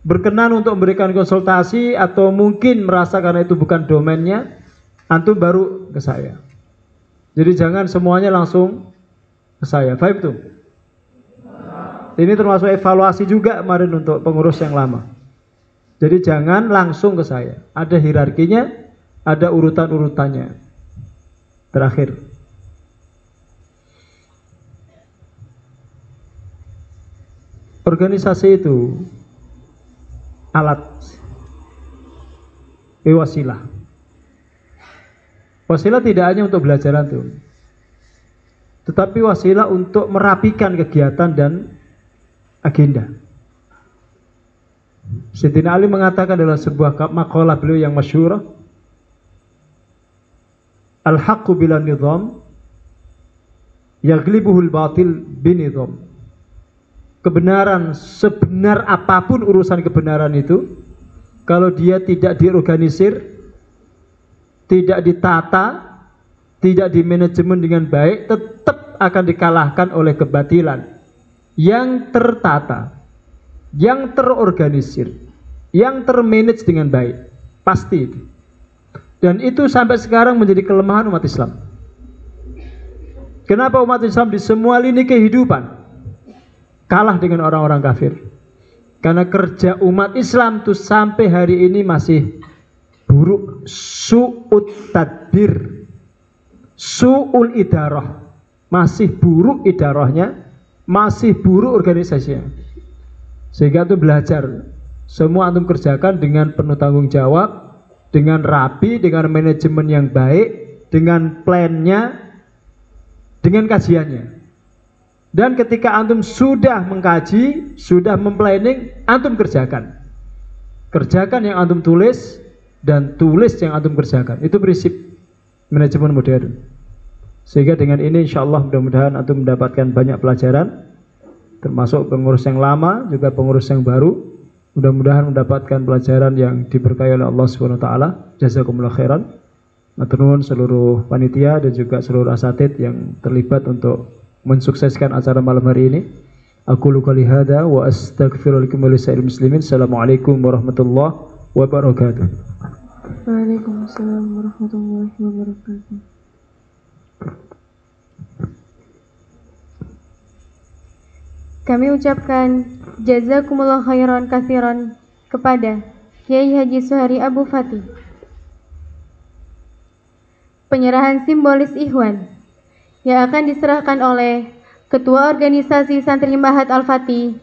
berkenan untuk memberikan konsultasi atau mungkin merasa karena itu bukan domainnya, antum baru ke saya. Jadi jangan semuanya langsung ke saya. Faham tuh? Ini termasuk evaluasi juga kemarin untuk pengurus yang lama. Jadi jangan langsung ke saya. Ada hierarkinya, ada urutan-urutannya. Terakhir, organisasi itu alat, wasilah. Wasilah tidak hanya untuk belajar antum, tetapi wasilah untuk merapikan kegiatan dan agenda. Sayyidina Ali mengatakan dalam sebuah makalah beliau yang masyhur, al-haqqu bila nizam yaghlibuhul batil binizam. Kebenaran, sebenar apapun urusan kebenaran itu, kalau dia tidak diorganisir, tidak ditata, tidak dimanajemen dengan baik, tetap akan dikalahkan oleh kebatilan. Yang tertata, yang terorganisir, yang termanage dengan baik, pasti itu. Dan itu sampai sekarang menjadi kelemahan umat Islam. Kenapa umat Islam di semua lini kehidupan kalah dengan orang-orang kafir? Karena kerja umat Islam itu sampai hari ini masih buruk, su'ut tadbir, su'ul idarah, masih buruk idarahnya, masih buruk organisasinya. Sehingga itu belajar, semua antum kerjakan dengan penuh tanggung jawab, dengan rapi, dengan manajemen yang baik, dengan plannya, dengan kajiannya. Dan ketika antum sudah mengkaji, sudah memplanning, antum kerjakan. Kerjakan yang antum tulis, dan tulis yang antum kerjakan. Itu prinsip manajemen modern. Sehingga dengan ini insya Allah mudah-mudahan antum mendapatkan banyak pelajaran, termasuk pengurus yang lama, juga pengurus yang baru. Mudah-mudahan mendapatkan pelajaran yang diberkahi oleh Allah Subhanahu wa taala. Jazakumullah khairan. Matur nuwun seluruh panitia dan juga seluruh asatid yang terlibat untuk mensukseskan acara malam hari ini. Aqulu qouli hadza wa astaghfirullaha wa lisa'il muslimin. Assalamualaikum warahmatullahi wabarakatuh. Waalaikumsalam warahmatullahi wabarakatuh. Kami ucapkan jazakumullah khairan katsiran kepada Kiai Haji Suhari Abu Fatih. Penyerahan simbolis Ikhwan yang akan diserahkan oleh Ketua Organisasi Santri Ma'had Al-Fatih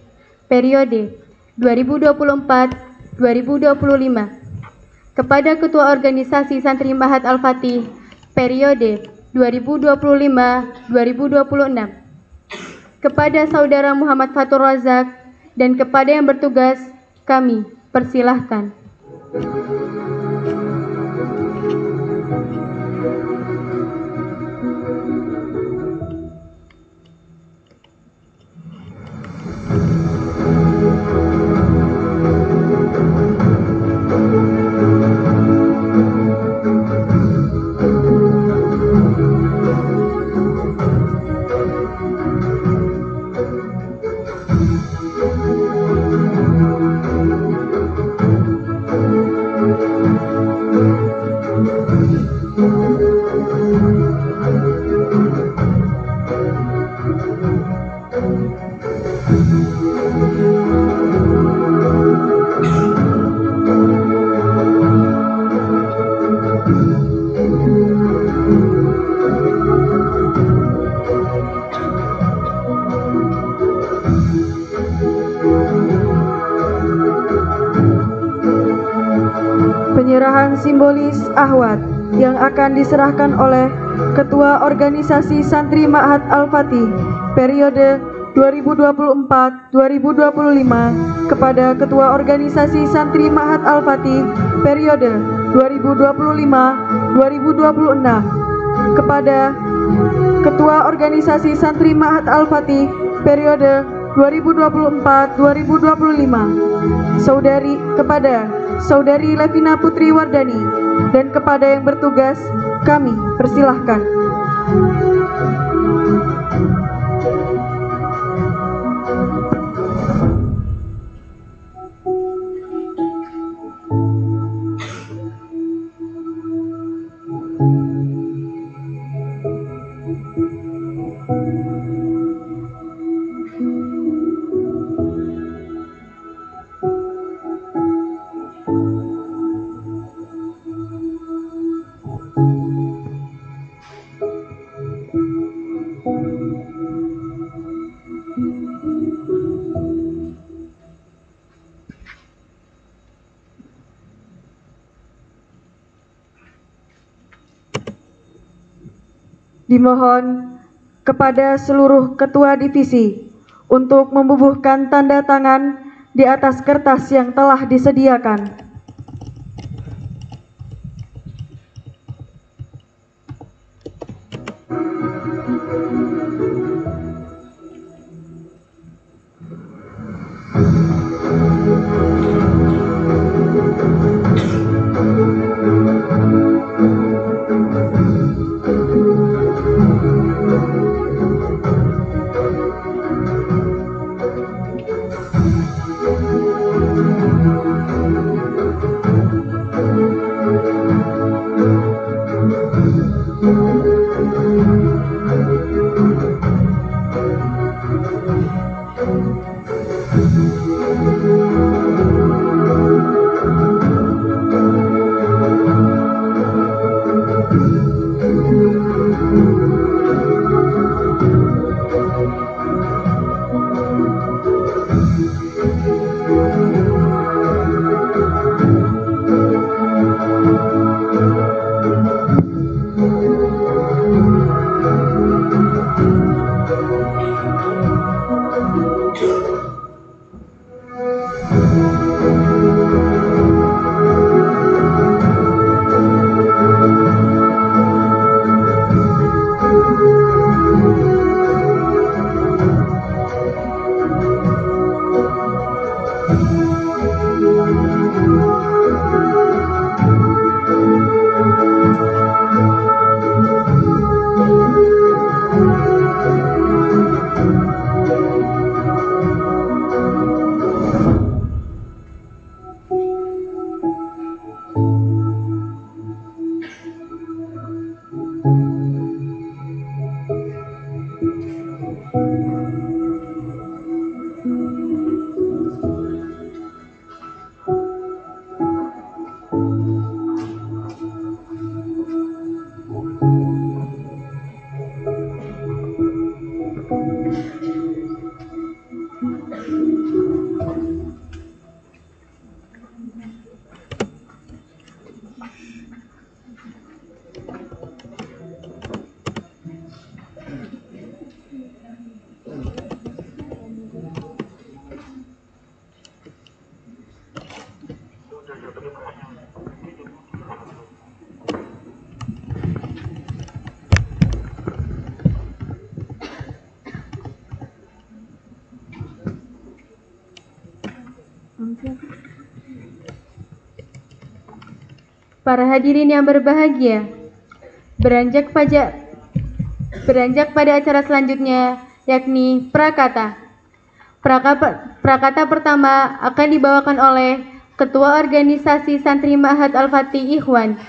periode 2024-2025 kepada Ketua Organisasi Santri Ma'had Al-Fatih periode 2025-2026 kepada Saudara Muhammad Fatur Razak dan kepada yang bertugas kami persilahkan. Penyerahan simbolis Ahwat yang akan diserahkan oleh Ketua Organisasi Santri Ma'had Al-Fatih periode 2024-2025 kepada Ketua Organisasi Santri Ma'had Al-Fatih periode 2025-2026 kepada Ketua Organisasi Santri Ma'had Al-Fatih periode 2024-2025 kepada Saudari Levina Putri Wardani dan kepada yang bertugas kami persilahkan. Dimohon kepada seluruh ketua divisi untuk membubuhkan tanda tangan di atas kertas yang telah disediakan. Para hadirin yang berbahagia, beranjak pada acara selanjutnya, yakni prakata. Prakata pertama akan dibawakan oleh Ketua Organisasi Santri Ma'had Al-Fatih Ikhwan,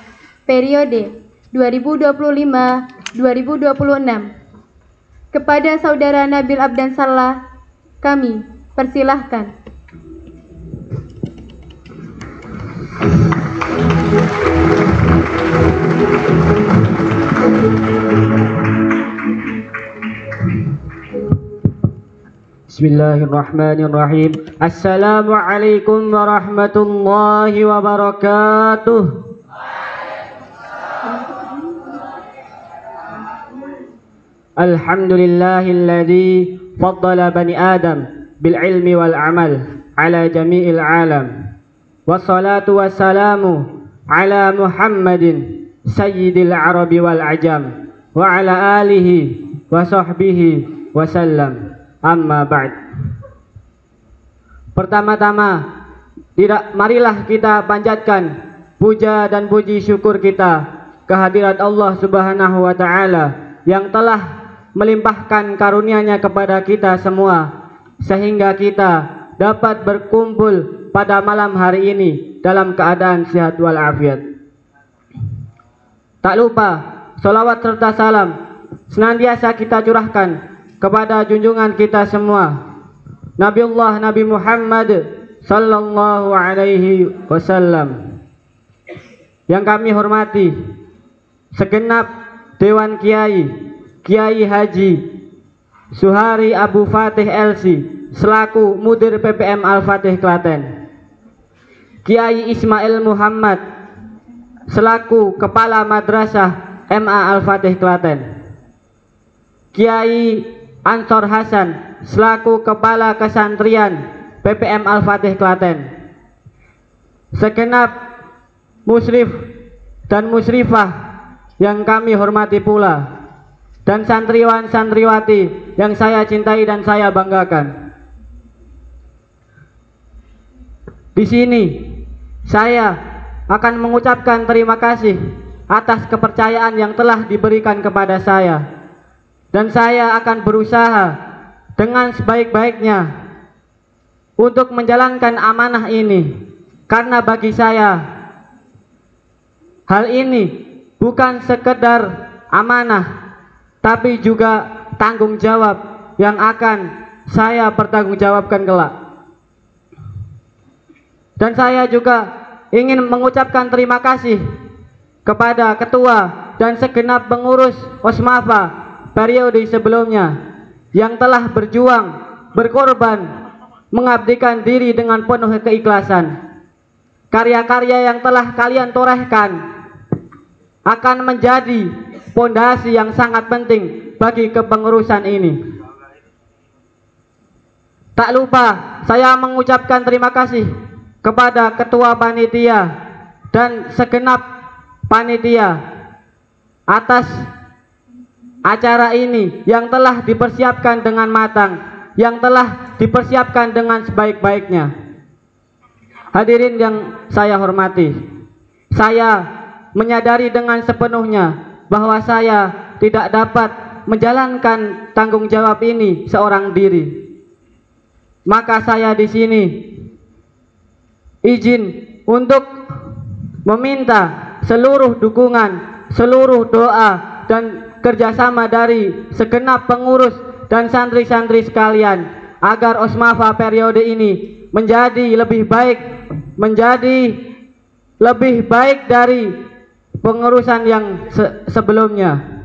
periode 2025-2026. Kepada Saudara Nabil Abdan Salah, kami persilahkan. Bismillahirrahmanirrahim. Assalamualaikum warahmatullahi wabarakatuh. Alhamdulillahilladzi faddala bani Adam bil ilmi wal amal ala jami'il alam. Wassalatu wassalamu ala Muhammadin sayyidil arabi wal ajam wa ala alihi wa sahbihi wa sallam. Amma ba'd. Pertama-tama, marilah kita panjatkan puja dan puji syukur kita kehadirat Allah Subhanahu wa taala yang telah melimpahkan karunia-Nya kepada kita semua sehingga kita dapat berkumpul pada malam hari ini dalam keadaan sehat walafiat. Tak lupa salawat serta salam senantiasa kita curahkan kepada junjungan kita semua, Nabiullah Nabi Muhammad sallallahu alaihi wasallam. Yang kami hormati segenap Dewan Kiai Haji Suhari Abu Fatih LC selaku Mudir PPM Al-Fatih Klaten, Kiai Ismail Muhammad selaku Kepala Madrasah MA Al-Fatih Klaten, Kiai Ansor Hasan selaku Kepala Kesantrian PPM Al-Fatih Klaten, segenap musyrif dan musyrifah yang kami hormati pula, dan santriwan santriwati yang saya cintai dan saya banggakan. Di sini saya akan mengucapkan terima kasih atas kepercayaan yang telah diberikan kepada saya, dan saya akan berusaha dengan sebaik-baiknya untuk menjalankan amanah ini, karena bagi saya hal ini bukan sekedar amanah, tapi juga tanggung jawab yang akan saya pertanggungjawabkan kelak. Dan saya juga ingin mengucapkan terima kasih kepada ketua dan segenap pengurus Osmafa periode sebelumnya yang telah berjuang, berkorban, mengabdikan diri dengan penuh keikhlasan. Karya-karya yang telah kalian torehkan akan menjadi pondasi yang sangat penting bagi kepengurusan ini. Tak lupa saya mengucapkan terima kasih kepada ketua panitia dan segenap panitia atas acara ini yang telah dipersiapkan dengan matang, yang telah dipersiapkan dengan sebaik-baiknya. Hadirin yang saya hormati, saya menyadari dengan sepenuhnya bahwa saya tidak dapat menjalankan tanggung jawab ini seorang diri. Maka saya di sini izin untuk meminta seluruh dukungan, seluruh doa dan kerjasama dari segenap pengurus dan santri-santri sekalian agar Osmafa periode ini menjadi lebih baik dari pengurusan yang sebelumnya.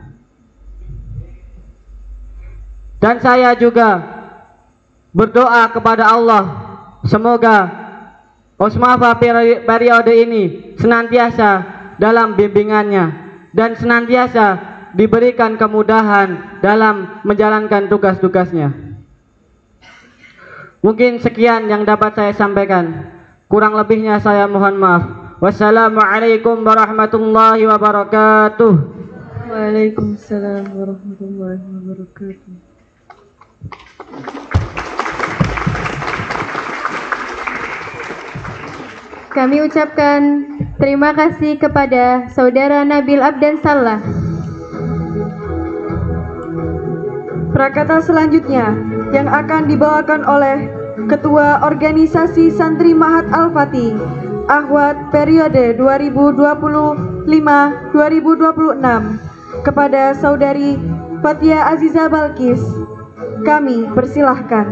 Dan saya juga berdoa kepada Allah, semoga Osmafa periode ini senantiasa dalam bimbingannya dan senantiasa diberikan kemudahan dalam menjalankan tugas-tugasnya. Mungkin sekian yang dapat saya sampaikan. Kurang lebihnya saya mohon maaf. Wassalamualaikum warahmatullahi wabarakatuh. Waalaikumsalam warahmatullahi wabarakatuh. Kami ucapkan terima kasih kepada Saudara Nabil Abdan Sallah. Prakata selanjutnya yang akan dibawakan oleh Ketua Organisasi Santri Ma'had Al-Fatih Ahwat periode 2025-2026 kepada Saudari Fathia Aziza Balkis. Kami persilahkan.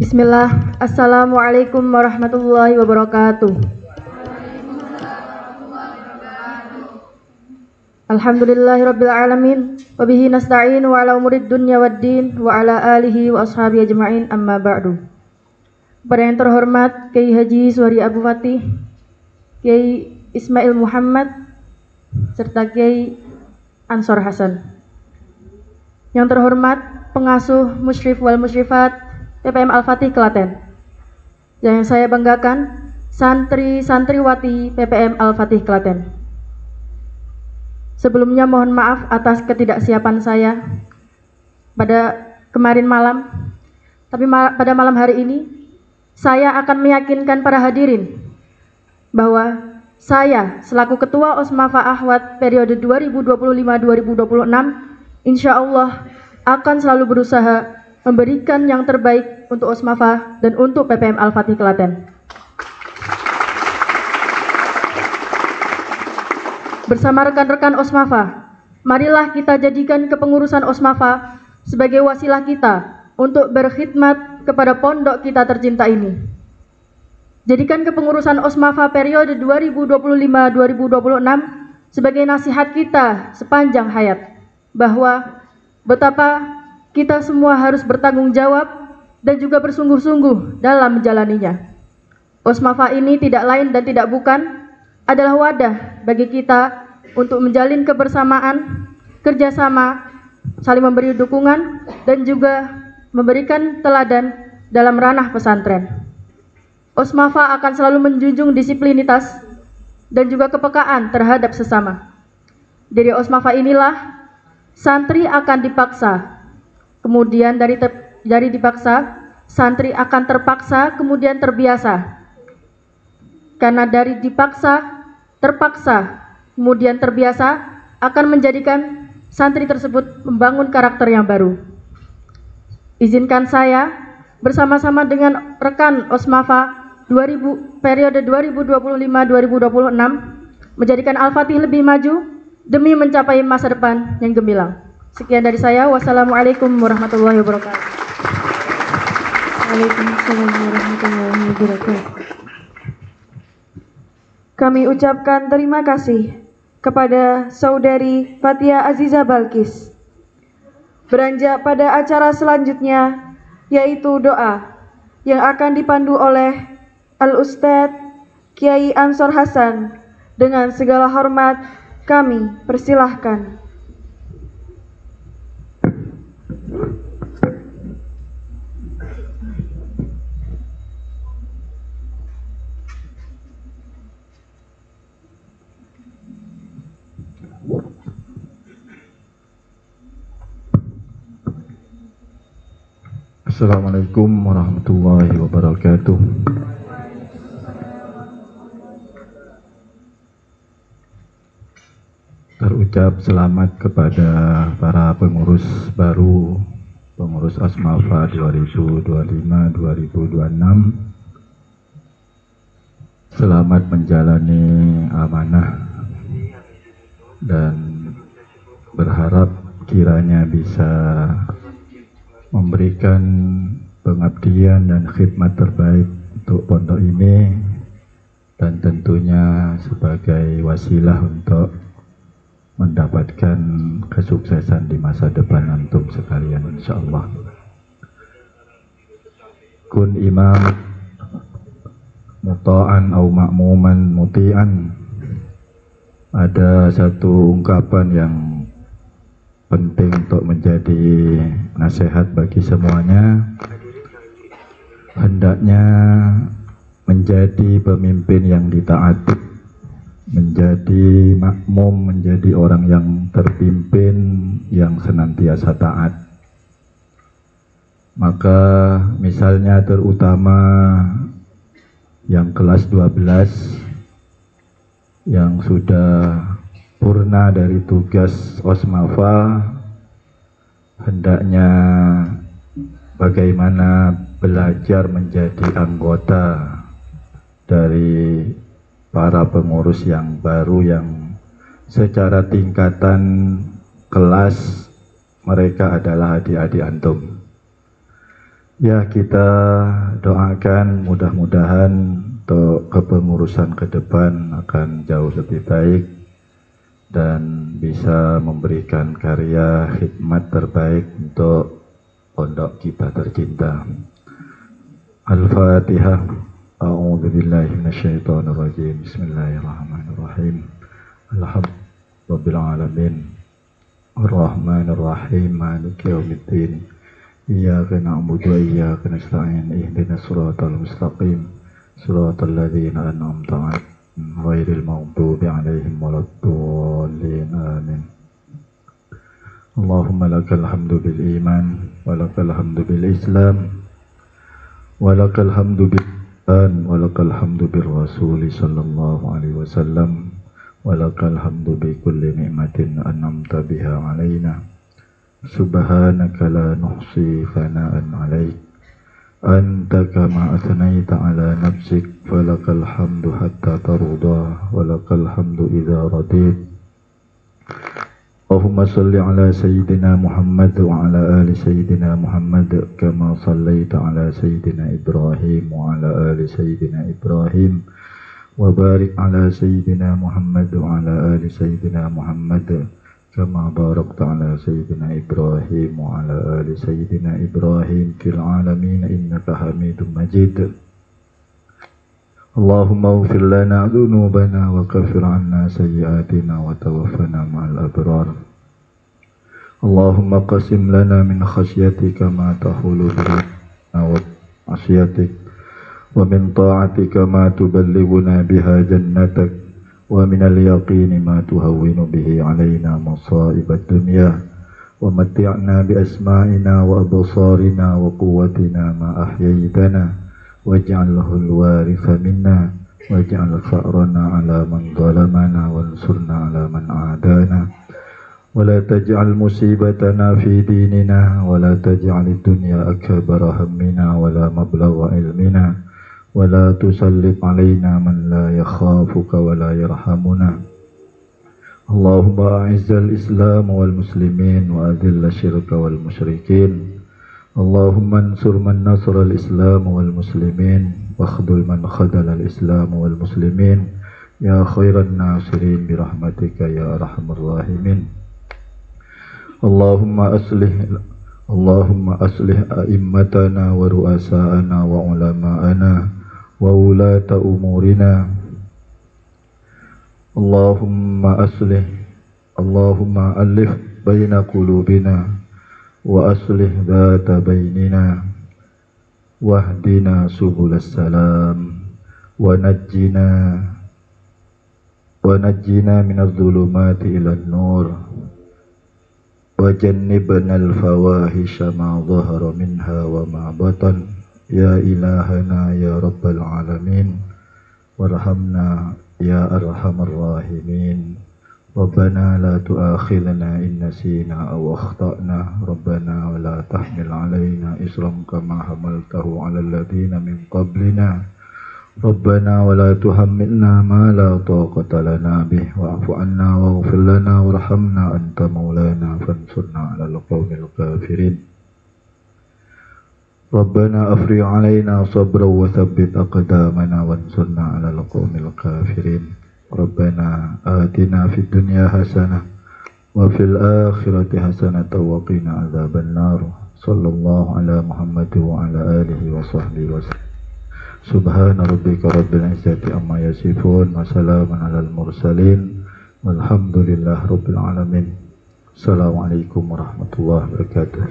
Bismillah. Assalamualaikum warahmatullahi wabarakatuh. Alhamdulillahirabbil alamin wa bihi nasta'in wa ala umurid dunya waddin wa ala alihi wa ashabihi ajma'in, amma ba'du. Kepada yang terhormat Kiai Haji Suhari Abu Fatih, Kiai Ismail Muhammad, serta Kiai Ansor Hasan. Yang terhormat pengasuh musyrif wal musyrifat PPM Al-Fatih Klaten. Yang saya banggakan santri-santriwati PPM Al-Fatih Klaten. Sebelumnya mohon maaf atas ketidaksiapan saya pada kemarin malam. Tapi pada malam hari ini saya akan meyakinkan para hadirin bahwa saya selaku Ketua Osmafa Ahwat periode 2025-2026 insya Allah akan selalu berusaha memberikan yang terbaik untuk Osmafa dan untuk PPM Al-Fatih Klaten. Bersama rekan-rekan Osmafa, marilah kita jadikan kepengurusan Osmafa sebagai wasilah kita untuk berkhidmat kepada pondok kita tercinta ini. Jadikan kepengurusan Osmafa periode 2025-2026 sebagai nasihat kita sepanjang hayat, bahwa betapa kita semua harus bertanggung jawab dan juga bersungguh-sungguh dalam menjalaninya. Osmafa ini tidak lain dan tidak bukan adalah wadah bagi kita untuk menjalin kebersamaan, kerjasama, saling memberi dukungan, dan juga memberikan teladan dalam ranah pesantren. Osmafa akan selalu menjunjung disiplinitas dan juga kepekaan terhadap sesama. Dari Osmafa inilah santri akan dipaksa, kemudian dari dipaksa, santri akan terpaksa, kemudian terbiasa. Karena dari dipaksa, terpaksa, kemudian terbiasa, akan menjadikan santri tersebut membangun karakter yang baru. Izinkan saya bersama-sama dengan rekan Osmafa periode 2025-2026 menjadikan Al-Fatih lebih maju demi mencapai masa depan yang gemilang. Sekian dari saya. Wassalamualaikum warahmatullahi wabarakatuh. Waalaikumsalam warahmatullahi wabarakatuh. Kami ucapkan terima kasih kepada Saudari Fathia Aziza Balkis. Beranjak pada acara selanjutnya, yaitu doa yang akan dipandu oleh Al-Ustadz Kiai Ansor Hasan. Dengan segala hormat kami persilahkan. Assalamualaikum warahmatullahi wabarakatuh. Terucap selamat kepada para pengurus baru, pengurus Osmafa 2025-2026. Selamat menjalani amanah dan berharap kiranya bisa memberikan pengabdian dan khidmat terbaik untuk pondok ini, dan tentunya sebagai wasilah untuk mendapatkan kesuksesan di masa depan antum sekalian insyaallah. Kun imam muta'an au ma'muman muti'an. Ada satu ungkapan yang penting untuk menjadi nasihat bagi semuanya. Hendaknya menjadi pemimpin yang ditaati, menjadi makmum, menjadi orang yang terpimpin, yang senantiasa taat. Maka misalnya terutama yang kelas 12 yang sudah purna dari tugas Osmafa, hendaknya bagaimana belajar menjadi anggota dari para pengurus yang baru yang secara tingkatan kelas mereka adalah adik-adik antum. Ya, kita doakan mudah-mudahan untuk kepengurusan ke depan akan jauh lebih baik dan bisa memberikan karya khidmat terbaik untuk pondok kita tercinta. Al-Fatihah. A'udzu billahi minasyaitonir rajim. Bismillahirrahmanirrahim. Alhamdulillahirabbil alamin. Arrahmanir rahim. Maliki yaumiddin. Iyyaka na'budu wa iyyaka nasta'in. Ihdinas siratal mustaqim. Siratal ladzina an'amta 'alaihim ghairil maghdubi 'alaihim waladdallin. Amin. Allahumma lakal hamdu bil iman wa lakal hamdu bil islam wa lakal hamdu bil walakal hamdu bir rasuli sallallahu alaihi wasallam walakal hamdu bi kulli ni'matin an'amta biha alaina subhanaka la nuhsi thana'an 'alaik anta kama athnaita 'ala nafsik falakal hamdu hatta tarda walakal hamdu idza radit. Allahumma salli ala Sayyidina Muhammad wa ala ali Sayyidina Muhammad kama sallaita ala Sayyidina Ibrahim wa ala ali Sayyidina Ibrahim wa barik ala Sayyidina Muhammad wa ala ali Sayyidina Muhammad كما باركت على سيدنا إبراهيم وعلى آل سيدنا إبراهيم في العالمين إنك حميد مجيد اللهم اغفر لنا ذنوبنا وكفر عنا سيئاتنا وتوفنا مع الأبرار اللهم قسم لنا من خشيتك ما تحول بنا ومعصيتك ومن طاعتك ما تبلغنا بها جنتك ومن اليقين ما تهون به علينا مصائب الدنيا ومتعنا بأسماعنا وأبصارنا وقوتنا ما أحييتنا واجعله الوارث منا واجعل ثأرنا على من ظلمنا وانصرنا على من عادانا ولا تجعل مصيبتنا في ديننا ولا تجعل الدنيا أكبر همنا ولا مبلغ علمنا ولا تسلط علينا من لا يخافك ولا يرحمنا اللهم أعز الإسلام والمسلمين وأذل الشرك والمشركين اللهم انصر من نصر الإسلام والمسلمين واخذل من خذل الإسلام والمسلمين يا خير الناصرين برحمتك يا أرحم الراحمين اللهم أصلح أئمتنا ورؤساءنا وعلماءنا وولاة أمورنا اللهم ألف بين قلوبنا وأصلح ذات بيننا واهدنا سبل السلام ونجنا من الظلمات إلى النور وجنبنا الفواحش ما ظهر منها وما بطن يا إلهنا يا رب العالمين وارحمنا يا أرحم الراحمين ربنا لا تؤاخذنا إن نسينا أو أخطأنا ربنا ولا تحمل علينا إصرا كما حملته على الذين من قبلنا ربنا ولا تحملنا ما لا طاقة لنا به واعف عنا واغفر لنا وارحمنا أنت مولانا فانصرنا على القوم الكافرين ربنا أفرغ علينا صبرا وثبت أقدامنا وانصرنا على القوم الكافرين ربنا آتنا في الدنيا حسنة وفي الآخرة حسنة وقنا عذاب النار صلى الله على محمد وعلى آله وصحبه وسلم سبحان ربك رب العزة عما يصفون وسلام على المرسلين والحمد لله رب العالمين السلام عليكم ورحمة الله وبركاته.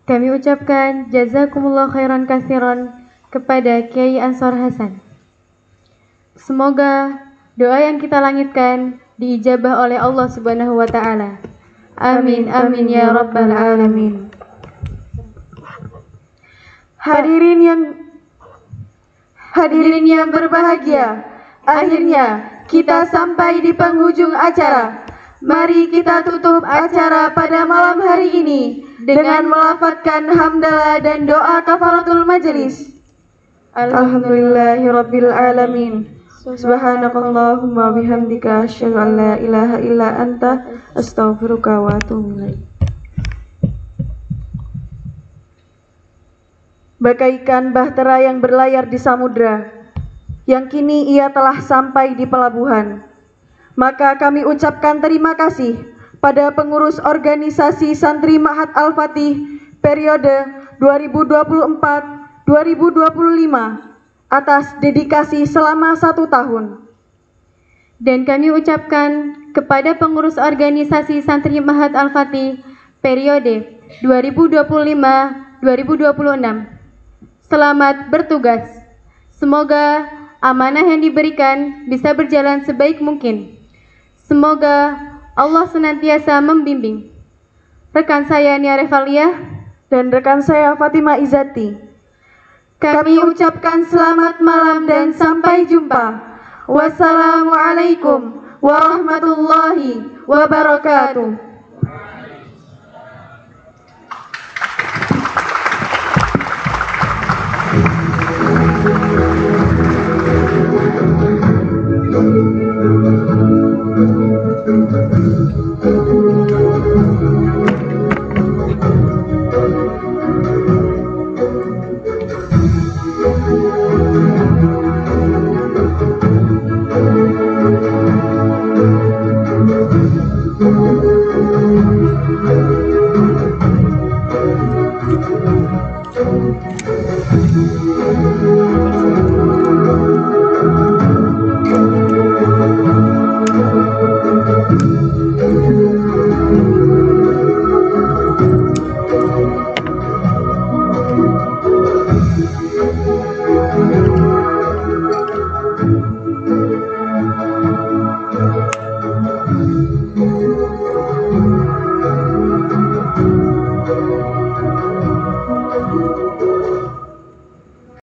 Kami ucapkan jazakumullah khairan katsiran kepada Kiai Ansor Hasan. Semoga doa yang kita langitkan diijabah oleh Allah Subhanahu wa taala. Amin amin ya rabbal alamin. Hadirin yang berbahagia, akhirnya kita sampai di penghujung acara. Mari kita tutup acara pada malam hari ini dengan melafadzkan hamdalah dan doa kafaratul majelis. Alhamdulillahirabbil alamin. Subhanakallahumma bihamdika asyhadu an la ilaha illa anta astaghfiruka wa atubu ilaik. Bagaikan bahtera yang berlayar di samudra, yang kini ia telah sampai di pelabuhan, maka kami ucapkan terima kasih pada pengurus organisasi Santri Ma'had Al-Fatih periode 2024-2025 atas dedikasi selama 1 tahun. Dan kami ucapkan kepada pengurus organisasi Santri Ma'had Al-Fatih periode 2025-2026. Selamat bertugas. Semoga amanah yang diberikan bisa berjalan sebaik mungkin. Semoga Allah senantiasa membimbing. Rekan saya Nia Revalia dan rekan saya Fatimah Izati, kami ucapkan selamat malam dan sampai jumpa. Wassalamualaikum warahmatullahi wabarakatuh. Thank you.